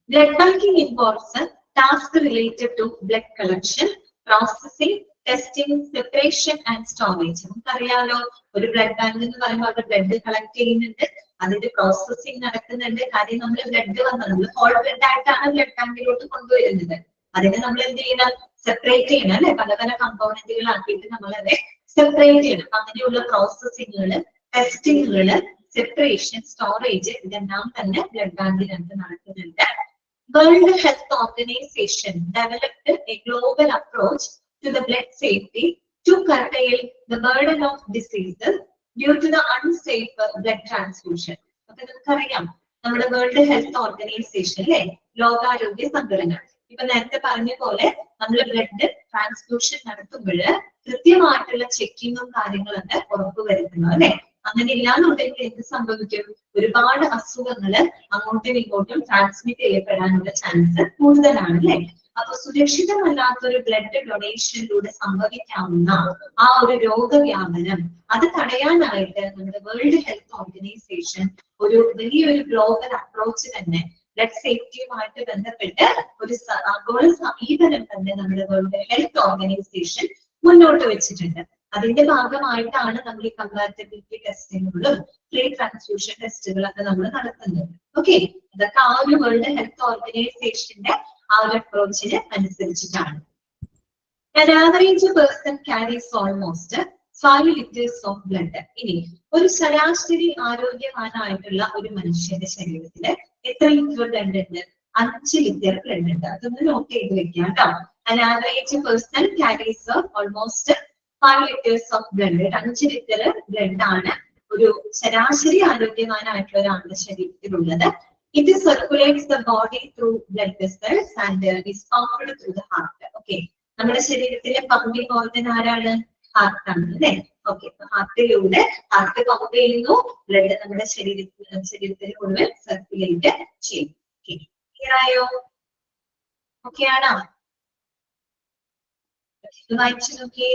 Blood banking involves a task related to blood collection, processing, testing, separation and storage. നമുക്കറിയാലോ, ഒരു blood bank എന്ന് പറയുമ്പോൾ അവിടെ blood collect ചെയ്യുന്നുണ്ട്, അതിന്റെ processing നടക്കുന്നുണ്ട്. കാര്യം നമ്മൾ ബ്ലഡ് വന്നത് നമ്മൾ ഹോൾ ബ്ലഡ് ആയിട്ടാണ് ബ്ലഡ് ബാങ്കിലോട്ട് കൊണ്ടുവരുന്നത്. അതിനെ നമ്മൾ എന്ത് ചെയ്യണം? സെപ്പറേറ്റ് ചെയ്യണം അല്ലെ? പല പല കമ്പോണന്റുകളാക്കിയിട്ട് നമ്മൾ അത് സെപ്പറേറ്റ് ചെയ്യണം. അങ്ങനെയുള്ള പ്രോസസ്സിങ്ങുകള്, ടെസ്റ്റിങ്ങുകള്, സെപ്പറേഷൻ, സ്റ്റോറേജ് ഇതെല്ലാം തന്നെ ബ്ലഡ് ബാങ്കിനകത്ത് നടക്കുന്നുണ്ട്. World Health Organization developed a global approach to the blood safety to curtail the burden of diseases due to the unsafe blood transfusion. അപ്പൊ നമുക്കറിയാം നമ്മുടെ വേൾഡ് ഹെൽത്ത് ഓർഗനൈസേഷൻ അല്ലെ, ലോകാരോഗ്യ സംഘടന ഇപ്പൊ നേരത്തെ പറഞ്ഞ പോലെ നമ്മൾ ബ്ലഡ് ട്രാൻസ്ഫ്യൂഷൻ നടത്തുമ്പോൾ കൃത്യമായിട്ടുള്ള ചെക്കിങ്ങും കാര്യങ്ങളൊക്കെ ഉറപ്പുവരുത്തണം അല്ലെ. അങ്ങനെ ഇല്ലാന്നുണ്ടെങ്കിൽ എന്ത് സംഭവിക്കും? ഒരുപാട് അസുഖങ്ങള് അങ്ങോട്ടും ഇങ്ങോട്ടും ട്രാൻസ്മിറ്റ് ചെയ്യപ്പെടാനുള്ള ചാൻസ് കൂടുതലാണ് അല്ലെ. അപ്പൊ സുരക്ഷിതമല്ലാത്തൊരു ബ്ലഡ് ഡൊണേഷനിലൂടെ സംഭവിക്കാവുന്ന ആ ഒരു രോഗവ്യാപനം അത് തടയാനായിട്ട് നമ്മുടെ വേൾഡ് ഹെൽത്ത് ഓർഗനൈസേഷൻ ഒരു വലിയൊരു ഗ്ലോബൽ അപ്രോച്ച് തന്നെ ബ്ലഡ് സേഫ്റ്റിയുമായിട്ട് ബന്ധപ്പെട്ട് ഒരു ആഗോള സമീപനം തന്നെ നമ്മുടെ വേൾഡ് ഹെൽത്ത് ഓർഗനൈസേഷൻ മുന്നോട്ട് വെച്ചിട്ടുണ്ട്. അതിന്റെ ഭാഗമായിട്ടാണ് നമ്മൾ ഈ കമ്പാറ്റബിലിറ്റി ടെസ്റ്റിങ്ങുകളും പ്രീ ട്രാൻസ്ഫ്യൂഷൻ ടെസ്റ്റുകളൊക്കെ നമ്മൾ നടത്തുന്നത്. ഓക്കെ, ഇതൊക്കെ ആ ഒരു വേൾഡ് ഹെൽത്ത് ഓർഗനൈസേഷന്റെ ആ ഒരു അപ്രോച്ചിന് അനുസരിച്ചിട്ടാണ്. An average person carries almost 5 liters of blood. ഇനി ഒരു ശരാശരി ആരോഗ്യവാനായിട്ടുള്ള ഒരു മനുഷ്യന്റെ ശരീരത്തില് എത്ര ലിറ്റർ ബ്ലഡ് ഉണ്ട്? 5 ലിറ്റർ ബ്ലഡ് ഉണ്ട്. അതൊന്ന് നോട്ട് ചെയ്ത് വെക്കാം കേട്ടോ. An average person carries almost 5 liters of blood. 5 litre blood ആണ് ഒരു ശരാശരി ആരോഗ്യവാനായിട്ടുള്ള ഒരാളുടെ ശരീരത്തിലുള്ളത്. It circulates the body through blood vessels and is pumped through the heart. Okay, നമ്മുടെ ശരീരത്തിലെ പമ്പിംഗ് ഓർഗൻ ആരാണ്? ഹാർട്ട് ആണ് അല്ലെ. ഓക്കെ, ഹാർട്ടിലൂടെ ഹാർട്ട് പമ്പ് ചെയ്യുന്നു, ബ്ലഡ് നമ്മുടെ ശരീരത്തിൽ മുഴുവൻ സർക്കുലേറ്റ് ചെയ്യും. ക്ലിയർ ആയോ? ഓക്കെ ആണോ? വായിച്ചു നോക്കി.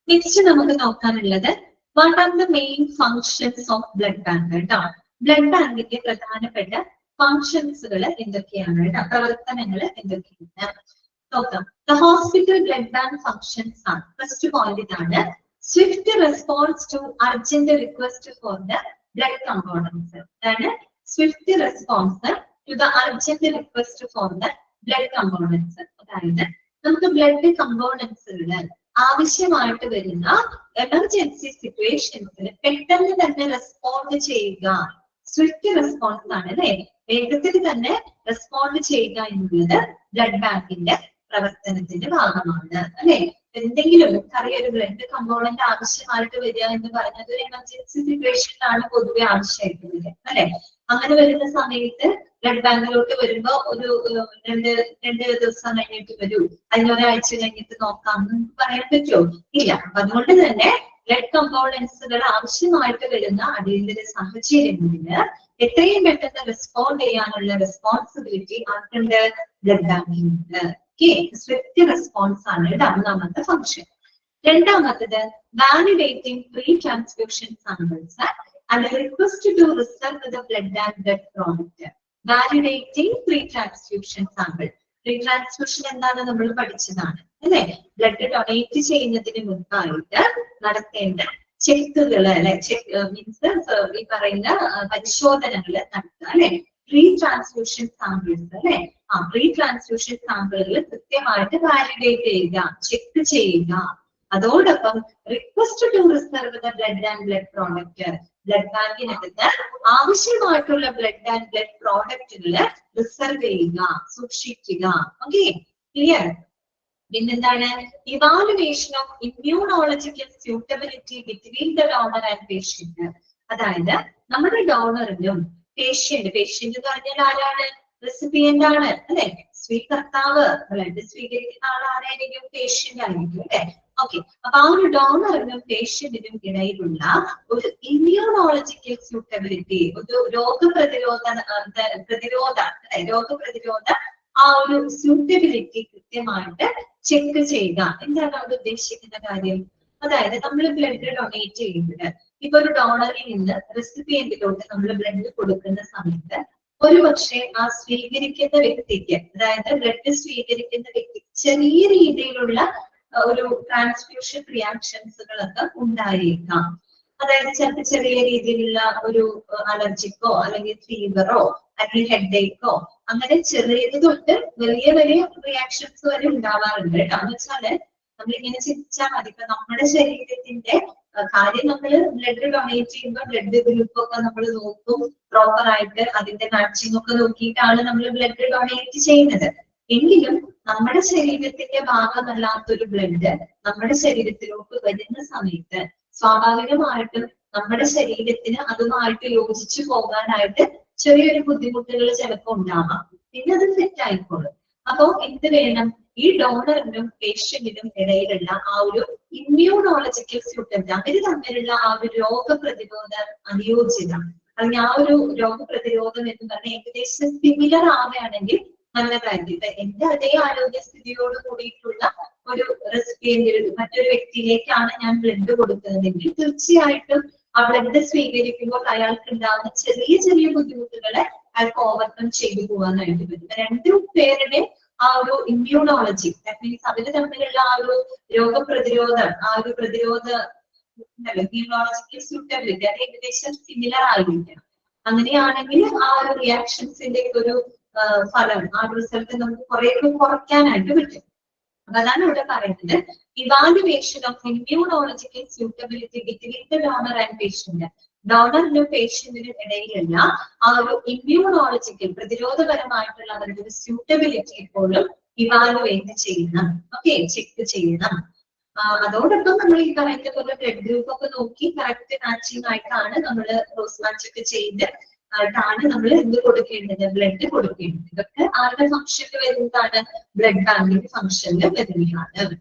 നെക്സ്റ്റ് നമുക്ക് നോക്കാനുള്ളത് what are the main functions of blood bank കേട്ടോ. ബ്ലഡ് ബാങ്കിന്റെ പ്രധാനപ്പെട്ട ഫങ്ഷൻസുകൾ എന്തൊക്കെയാണ് കേട്ടോ, പ്രവർത്തനങ്ങൾ എന്തൊക്കെയാണ് നോക്കാം. The hospital blood bank functions ആണ്. ഫസ്റ്റ് പോയിന്റ് ഇതാണ്, swift response to urgent request for the blood components. അതാണ് swift response to the urgent request for the blood components. അതായത് നമുക്ക് ബ്ലഡ് കമ്പോണൻസുകൾ ആവശ്യമായിട്ട് വരുന്ന എമർജൻസി സിറ്റുവേഷൻസിൽ പെട്ടെന്ന് തന്നെ റെസ്പോണ്ട് ചെയ്യുക. സ്വിഫ്റ്റ് റെസ്പോൺസ് ആണ് അല്ലെ, വേഗത്തിൽ തന്നെ റെസ്പോണ്ട് ചെയ്യുക എന്നുള്ളത് ബ്ലഡ് ബാങ്കിന്റെ പ്രവർത്തനത്തിന്റെ ഭാഗമാണ് അല്ലെ. എന്തെങ്കിലും നമുക്കറിയാം ഒരു ബ്ലഡ് കമ്പോണന്റ് ആവശ്യമായിട്ട് വരിക എന്ന് പറഞ്ഞത് ഒരു എമർജൻസി സിറ്റുവേഷനിലാണ് പൊതുവെ ആവശ്യമായിട്ട് വരിക അല്ലെ. അങ്ങനെ വരുന്ന സമയത്ത് ബ്ലഡ് ബാങ്കിലോട്ട് വരുമ്പോ ഒരു രണ്ട് ദിവസം കഴിഞ്ഞിട്ട് വരൂ, അതിനൊരാഴ്ച കഴിഞ്ഞിട്ട് നോക്കാം എന്ന് പറയാൻ പറ്റുമോ? ഇല്ല. അതുകൊണ്ട് തന്നെ ബ്ലഡ് കമ്പോണൻസുകൾ ആവശ്യമായിട്ട് വരുന്ന അടിയന്തര സാഹചര്യങ്ങളില് എത്രയും പെട്ടെന്ന് റെസ്പോണ്ട് ചെയ്യാനുള്ള റെസ്പോൺസിബിലിറ്റി ആർക്കുണ്ട്? ബ്ലഡ് ബാങ്കിനുണ്ട്. സ്വിഫ്റ്റ് റെസ്പോൺസ് ആണ് ഒന്നാമത്തെ ഫംഗ്ഷൻ. രണ്ടാമത്തത് validating pre transfusion samples and a request to reserve the blood and blood product. Validating pre-transfusion sample. Pre-transfusion എന്താണ് നമ്മൾ പഠിച്ചതാണ് അല്ലെ. ബ്ലഡ് ഡൊണേറ്റ് ചെയ്യുന്നതിന് മുൻപായിട്ട് നടത്തേണ്ട ചെക്കുകൾ അല്ലെ, മീൻസ് ഈ പറയുന്ന പരിശോധനകൾ നടത്തുക അല്ലെ. പ്രീ ട്രാൻസ്ഫ്യൂഷൻ സാമ്പിൾസ് അല്ലെ, പ്രീ ട്രാൻസ്ഫ്യൂഷൻ സാമ്പിളുകൾ കൃത്യമായിട്ട് വാലിഡേറ്റ് ചെയ്യുക, ചെക്ക് ചെയ്യുക. അതോടൊപ്പം request to reserve the blood and blood product. Blood ബാങ്കിനകത്ത് ആവശ്യമായിട്ടുള്ള ബ്ലഡ് ആൻഡ് ബ്ലഡ് പ്രോഡക്റ്റുകള് റിസർവ് ചെയ്യുക, സൂക്ഷിക്കുക. Okay, clear? പിന്നെന്താണ്? Evaluation of immunological suitability between the donor and patient. അതായത് നമ്മുടെ ഡോണറിനും പേഷ്യന്റ് എന്ന് പറഞ്ഞാൽ ആരാണ്? റെസിപ്പിയന്റ് ആണ് അല്ലെ. സ്വീകർത്താവ് ബ്ലഡ് സ്വീകരിക്കുന്ന ആൾ ആരായിരിക്കും? പേഷ്യന്റ് ആയിരിക്കും അല്ലെ? ഓക്കെ, അപ്പൊ ആ ഒരു ഡോണറിനും പേഷ്യന്റിനും ഇടയിലുള്ള ഒരു ഇമ്മ്യൂണോളജിക്കൽ സ്യൂട്ടബിലിറ്റി, ഒരു രോഗപ്രതിരോധ ആ ഒരു സ്യൂട്ടബിലിറ്റി കൃത്യമായിട്ട് ചെക്ക് ചെയ്യുക. എന്താണ് അവിടെ ഉദ്ദേശിക്കുന്ന കാര്യം? അതായത് നമ്മൾ ബ്ലഡ് ഡൊണേറ്റ് ചെയ്യുന്നത്, ഇപ്പൊ ഒരു ഡോണറിൽ നിന്ന് റെസിപ്പിയന്റിലോട്ട് നമ്മൾ ബ്ലഡ് കൊടുക്കുന്ന സമയത്ത് ഒരുപക്ഷെ ആ സ്വീകരിക്കുന്ന വ്യക്തിക്ക്, അതായത് ബ്ലഡ് സ്വീകരിക്കുന്ന വ്യക്തിക്ക് ചെറിയ രീതിയിലുള്ള ഒരു ട്രാൻസ്ഫ്യൂഷൻ റിയാക്ഷൻസുകളൊക്കെ ഉണ്ടായേക്കാം. അതായത് ചിലപ്പോൾ ചെറിയ രീതിയിലുള്ള ഒരു അലർജിക്കോ അല്ലെങ്കിൽ ഫീവറോ അല്ലെങ്കിൽ ഹെഡേക്കോ, അങ്ങനെ ചെറിയത് തൊട്ട് വലിയ വലിയ റിയാക്ഷൻസ് വരെ ഉണ്ടാവാറുണ്ട് കേട്ടോ. എന്ന് വെച്ചാല് നമ്മളിങ്ങനെ ചിന്തിച്ചാൽ മതി, ഇപ്പൊ നമ്മുടെ ശരീരത്തിന്റെ കാര്യം, നമ്മൾ ബ്ലഡ് ഡൊണേറ്റ് ചെയ്യുമ്പോൾ ബ്ലഡ് ഗ്രൂപ്പ് ഒക്കെ നമ്മൾ നോക്കും, പ്രോപ്പർ ആയിട്ട് അതിന്റെ മാച്ചിങ് ഒക്കെ നോക്കിയിട്ടാണ് നമ്മൾ ബ്ലഡ് ഡൊണേറ്റ് ചെയ്യുന്നത്. എങ്കിലും നമ്മുടെ ശരീരത്തിന്റെ ഭാഗമല്ലാത്തൊരു ബ്ലഡ് നമ്മുടെ ശരീരത്തിലോട്ട് വരുന്ന സമയത്ത് സ്വാഭാവികമായിട്ടും നമ്മുടെ ശരീരത്തിന് അതുമായിട്ട് യോജിച്ചു പോകാനായിട്ട് ചെറിയൊരു ബുദ്ധിമുട്ടുകൾ ചിലപ്പോൾ ഉണ്ടാവാം. പിന്നെ അത് സെറ്റ് ആയിക്കോളും. അപ്പോ എന്ത് വേണം? ഈ ഡോണറിനും പേഷ്യന്റിനും ഇടയിലുള്ള ആ ഒരു ഇമ്മ്യൂണോളജിക്കൽ സ്യൂട്ടബിലിറ്റി, അവര് തമ്മിലുള്ള ആ ഒരു രോഗപ്രതിരോധ അനുയോജ്യത, അല്ലെങ്കിൽ ആ ഒരു രോഗപ്രതിരോധം എന്ന് പറഞ്ഞാൽ ഏകദേശം സിമിലർ ആവുകയാണെങ്കിൽ നല്ല കാര്യം. എന്റെ അതേ ആരോഗ്യസ്ഥിതിയോട് കൂടിയിട്ടുള്ള ഒരു റെസിപ്പിയന്റ് മറ്റൊരു വ്യക്തിയിലേക്കാണ് ഞാൻ ബ്ലഡ് കൊടുക്കുന്നതെങ്കിൽ തീർച്ചയായിട്ടും ആ ബ്ലഡ് സ്വീകരിക്കുമ്പോൾ അയാൾക്ക് ഉണ്ടാകുന്ന ചെറിയ ചെറിയ ബുദ്ധിമുട്ടുകളെ അയാൾക്ക് ഓവർകം ചെയ്തു പോകാനായിട്ട് പറ്റും. രണ്ടു പേരുടെ ആ ഒരു ഇമ്മ്യൂണോളജി, ദാറ്റ് മീൻസ് അവര് തമ്മിലുള്ള ആ ഒരു രോഗപ്രതിരോധം, ആ ഒരു പ്രതിരോധ ഇമ്മ്യൂണോളജിക്കൽ സ്യൂട്ടബിലിറ്റി അത് ഏകദേശം സിമിലർ ആയിരിക്കണം. അങ്ങനെയാണെങ്കിൽ ആ ഒരു റിയാക്ഷൻസിന്റെ ഒരു ഫലം, ആ റിസൾട്ട് നമുക്ക് കുറെ കുറയ്ക്കാനായിട്ട് പറ്റും. അപ്പൊ അതാണ് ഇവിടെ പറയുന്നത്, evaluation of immunological suitability between the donor and patient. ഡോണറിനും പേഷ്യന്റിനും ഇടയിലുള്ള ആ ഒരു ഇമ്മ്യൂണോളജിക്കൽ പ്രതിരോധപരമായിട്ടുള്ള അവരുടെ ഒരു സ്യൂട്ടബിലിറ്റി എപ്പോഴും ഇവാലുവേറ്റ് ചെയ്യണം. ഓക്കെ, ചെക്ക് ചെയ്യണം. അതോടൊപ്പം നമ്മൾ ഈ പറയുന്ന പോലെ ബ്ലഡ് ഗ്രൂപ്പ് ഒക്കെ നോക്കി കറക്റ്റ് മാച്ചിങ് ആയിട്ടാണ് നമ്മൾ ക്രോസ് മാച്ച് ഒക്കെ ചെയ്ത് ആയിട്ടാണ് നമ്മൾ എന്ത് കൊടുക്കേണ്ടത്? ബ്ലഡ് കൊടുക്കേണ്ടത്. ഇതൊക്കെ ആരുടെ ഫംഗ്ഷനിൽ വരുന്നതാണ്? ബ്ലഡ് ബാങ്കിന്റെ ഫംഗ്ഷനിൽ വരുന്നതാണ്.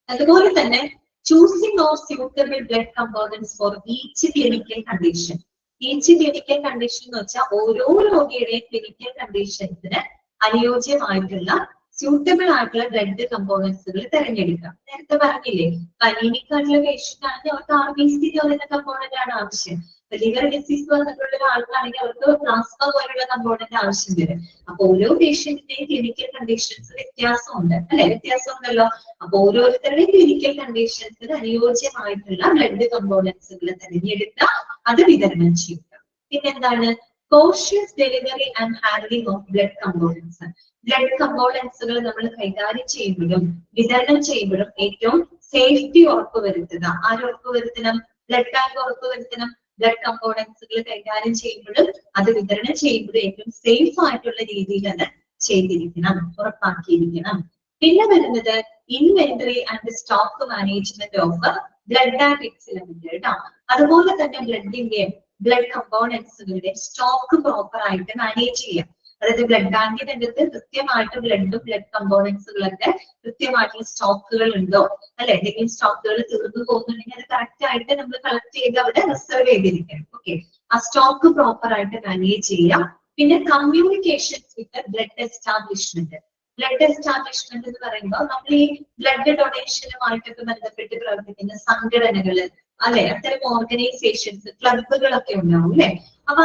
അതുപോലെ തന്നെ choosing of suitable blood components for each clinical condition. Each clinical condition എന്ന് വെച്ചാൽ ഓരോ രോഗിയുടെയും ക്ലിനിക്കൽ കണ്ടീഷൻസിന് അനുയോജ്യമായിട്ടുള്ള സ്യൂട്ടബിൾ ആയിട്ടുള്ള ബ്ലഡ് കമ്പോണൻസുകൾ തിരഞ്ഞെടുക്കാം. നേരത്തെ പറഞ്ഞില്ലേ, അനീമിക്കായിട്ടുള്ള പേഷ്യന്റ് ആണെങ്കിൽ അവർക്ക് RBC എന്ന് പറയുന്ന കമ്പോണന്റ് ആണ് ആവശ്യം. ലിവർ ഡിസീസ് വന്നിട്ടുള്ള ഒരാൾക്കാണെങ്കിൽ അവർക്ക് പ്ലാസ്മ പോലുള്ള കമ്പോണന്റ് ആവശ്യം വരും. അപ്പൊ ഓരോ പേഷ്യന്റിന്റെയും ക്ലിനിക്കൽ കണ്ടീഷൻസ് വ്യത്യാസമുണ്ട് അല്ലെ? വ്യത്യാസം ഉണ്ടല്ലോ. അപ്പൊ ഓരോരുത്തരുടെയും ക്ലിനിക്കൽ കണ്ടീഷൻസിന് അനുയോജ്യമായിട്ടുള്ള ബ്ലഡ് കമ്പോണൻസുകൾ തിരഞ്ഞെടുക്കുക, അത് വിതരണം ചെയ്യുക. പിന്നെന്താണ്? Cautious delivery and handling of blood components. Blood കമ്പോണൻസുകൾ നമ്മൾ കൈകാര്യം ചെയ്യുമ്പോഴും വിതരണം ചെയ്യുമ്പോഴും ഏറ്റവും സേഫ്റ്റി ഉറപ്പുവരുത്തുക. ആര് ഉറപ്പുവരുത്തണം? ബ്ലഡ് ബാങ്ക് ഉറപ്പുവരുത്തണം. ബ്ലഡ് കമ്പോണൻസുകൾ കൈകാര്യം ചെയ്യുമ്പോഴും അത് വിതരണം ചെയ്യുമ്പോഴും ഏറ്റവും സേഫ് ആയിട്ടുള്ള രീതിയിൽ അത് ചെയ്തിരിക്കണം, ഉറപ്പാക്കിയിരിക്കണം. പിന്നെ വരുന്നത് inventory and stock management of blood bank excellent കേട്ടോ. അതുപോലെ തന്നെ ബ്ലഡ് കമ്പോണൻസുകളുടെ സ്റ്റോക്ക് പ്രോപ്പർ ആയിട്ട് മാനേജ് ചെയ്യാം. അതായത് ബ്ലഡ് ബാങ്കിന്റെ അടുത്ത് കൃത്യമായിട്ട് ബ്ലഡ് കമ്പോണൻസുകളൊക്കെ കൃത്യമായിട്ടുള്ള സ്റ്റോക്കുകൾ ഉണ്ടോ അല്ലെ? എന്തെങ്കിലും സ്റ്റോക്കുകൾ തീർന്നു പോകുന്നുണ്ടെങ്കിൽ അത് കറക്റ്റ് ആയിട്ട് നമ്മൾ കളക്ട് ചെയ്ത് അവിടെ റിസർവ് ചെയ്തിരിക്കണം. ഓക്കെ, ആ സ്റ്റോക്ക് പ്രോപ്പർ ആയിട്ട് മാനേജ് ചെയ്യാം. പിന്നെ കമ്മ്യൂണിക്കേഷൻസ് വിത്ത് ബ്ലഡ് എസ്റ്റാബ്ലിഷ്മെന്റ്. ബ്ലഡ് എസ്റ്റാബ്ലിഷ്മെന്റ് എന്ന് പറയുമ്പോൾ നമ്മൾ ഈ ബ്ലഡ് ഡൊണേഷനുമായിട്ടൊക്കെ ബന്ധപ്പെട്ട് പ്രവർത്തിക്കുന്ന സംഘടനകള് അല്ലെ, അത്തരം ഓർഗനൈസേഷൻസ്, ക്ലബുകളൊക്കെ ഉണ്ടാവും അല്ലെ. അപ്പൊ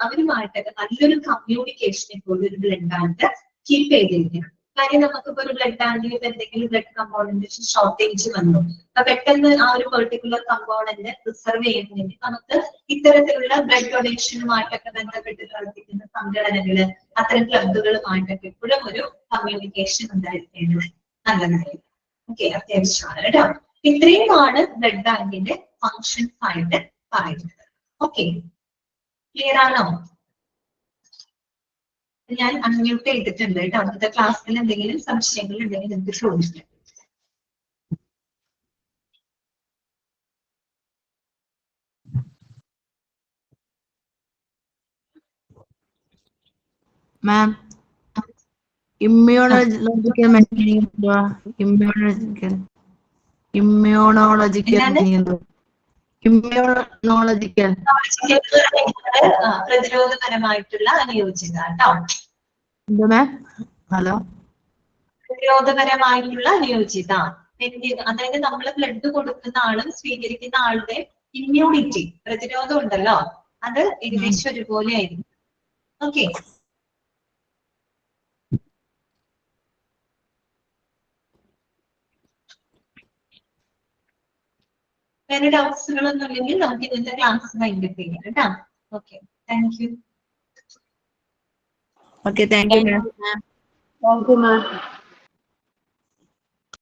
അവരുമായിട്ടൊക്കെ നല്ലൊരു കമ്മ്യൂണിക്കേഷൻ എപ്പോഴും ഒരു ബ്ലഡ് ബാങ്ക് കീപ്പ് ചെയ്തിരിക്കണം. കാര്യം നമുക്കിപ്പോ ഒരു ബ്ലഡ് ബാങ്കിൽ എന്തെങ്കിലും ബ്ലഡ് കമ്പോണന്റ് ഷോർട്ടേജ് വന്നു, അപ്പൊ പെട്ടെന്ന് ആ ഒരു പെർട്ടിക്കുലർ കമ്പോണന്റ് റിസർവ് ചെയ്യുന്നതിന് നമുക്ക് ഇത്തരത്തിലുള്ള ബ്ലഡ് ഡൊണേഷനുമായിട്ടൊക്കെ ബന്ധപ്പെട്ട് പ്രവർത്തിക്കുന്ന സംഘടനകള്, അത്തരം ക്ലബുകളുമായിട്ടൊക്കെ എപ്പോഴും ഒരു കമ്മ്യൂണിക്കേഷൻ ഉണ്ടായിരിക്കേണ്ടത് നല്ലതായിരിക്കും. ഓക്കെ, അത്യാവശ്യമാണ് കേട്ടോ. ഇത്രയുമാണ് ബ്ലഡ് ബാങ്കിന്റെ ഫങ്ഷൻസ് ആയിട്ട് പറയുന്നത്. ഓക്കെ, ക്ലിയർ ആണോ? ഞാൻ അൺമ്യൂട്ട് ചെയ്തിട്ടുണ്ട് കേട്ടോ. അടുത്ത ക്ലാസ്സിൽ എന്തെങ്കിലും സംശയങ്ങൾ ഉണ്ടെങ്കിൽ നിങ്ങൾക്ക് ചോദിക്കാം. മാം, ഇമ്മ്യൂണോളജിക്കൽ മെറ്റീരിയൽ ഇമ്മ്യൂണോളജിക്കൽ ഇമ്മ്യൂണോളജിക്കൽ പ്രതിരോധപരമായിട്ടുള്ള അനുയോജ്യത കേട്ടോ. എന്താ മാം? ഹലോ, പ്രതിരോധപരമായിട്ടുള്ള അനുയോജ്യത. അതായത് നമ്മൾ ബ്ലഡ് കൊടുക്കുന്ന ആളും സ്വീകരിക്കുന്ന ആളുടെ ഇമ്മ്യൂണിറ്റി, പ്രതിരോധം ഉണ്ടല്ലോ, അത് ഏകദേശം ഒരുപോലെ ആയിരിക്കും. ഓക്കെ, വേറെ ഡൗട്ട്സുകളൊന്നും ഇല്ലെങ്കിൽ നമുക്ക് ഇന്നത്തെ ക്ലാസ് വൈൻഡപ്പ് ചെയ്യാം കേട്ടോ. Okay, thank you. Okay, thank you ma'am. Thank you ma'am.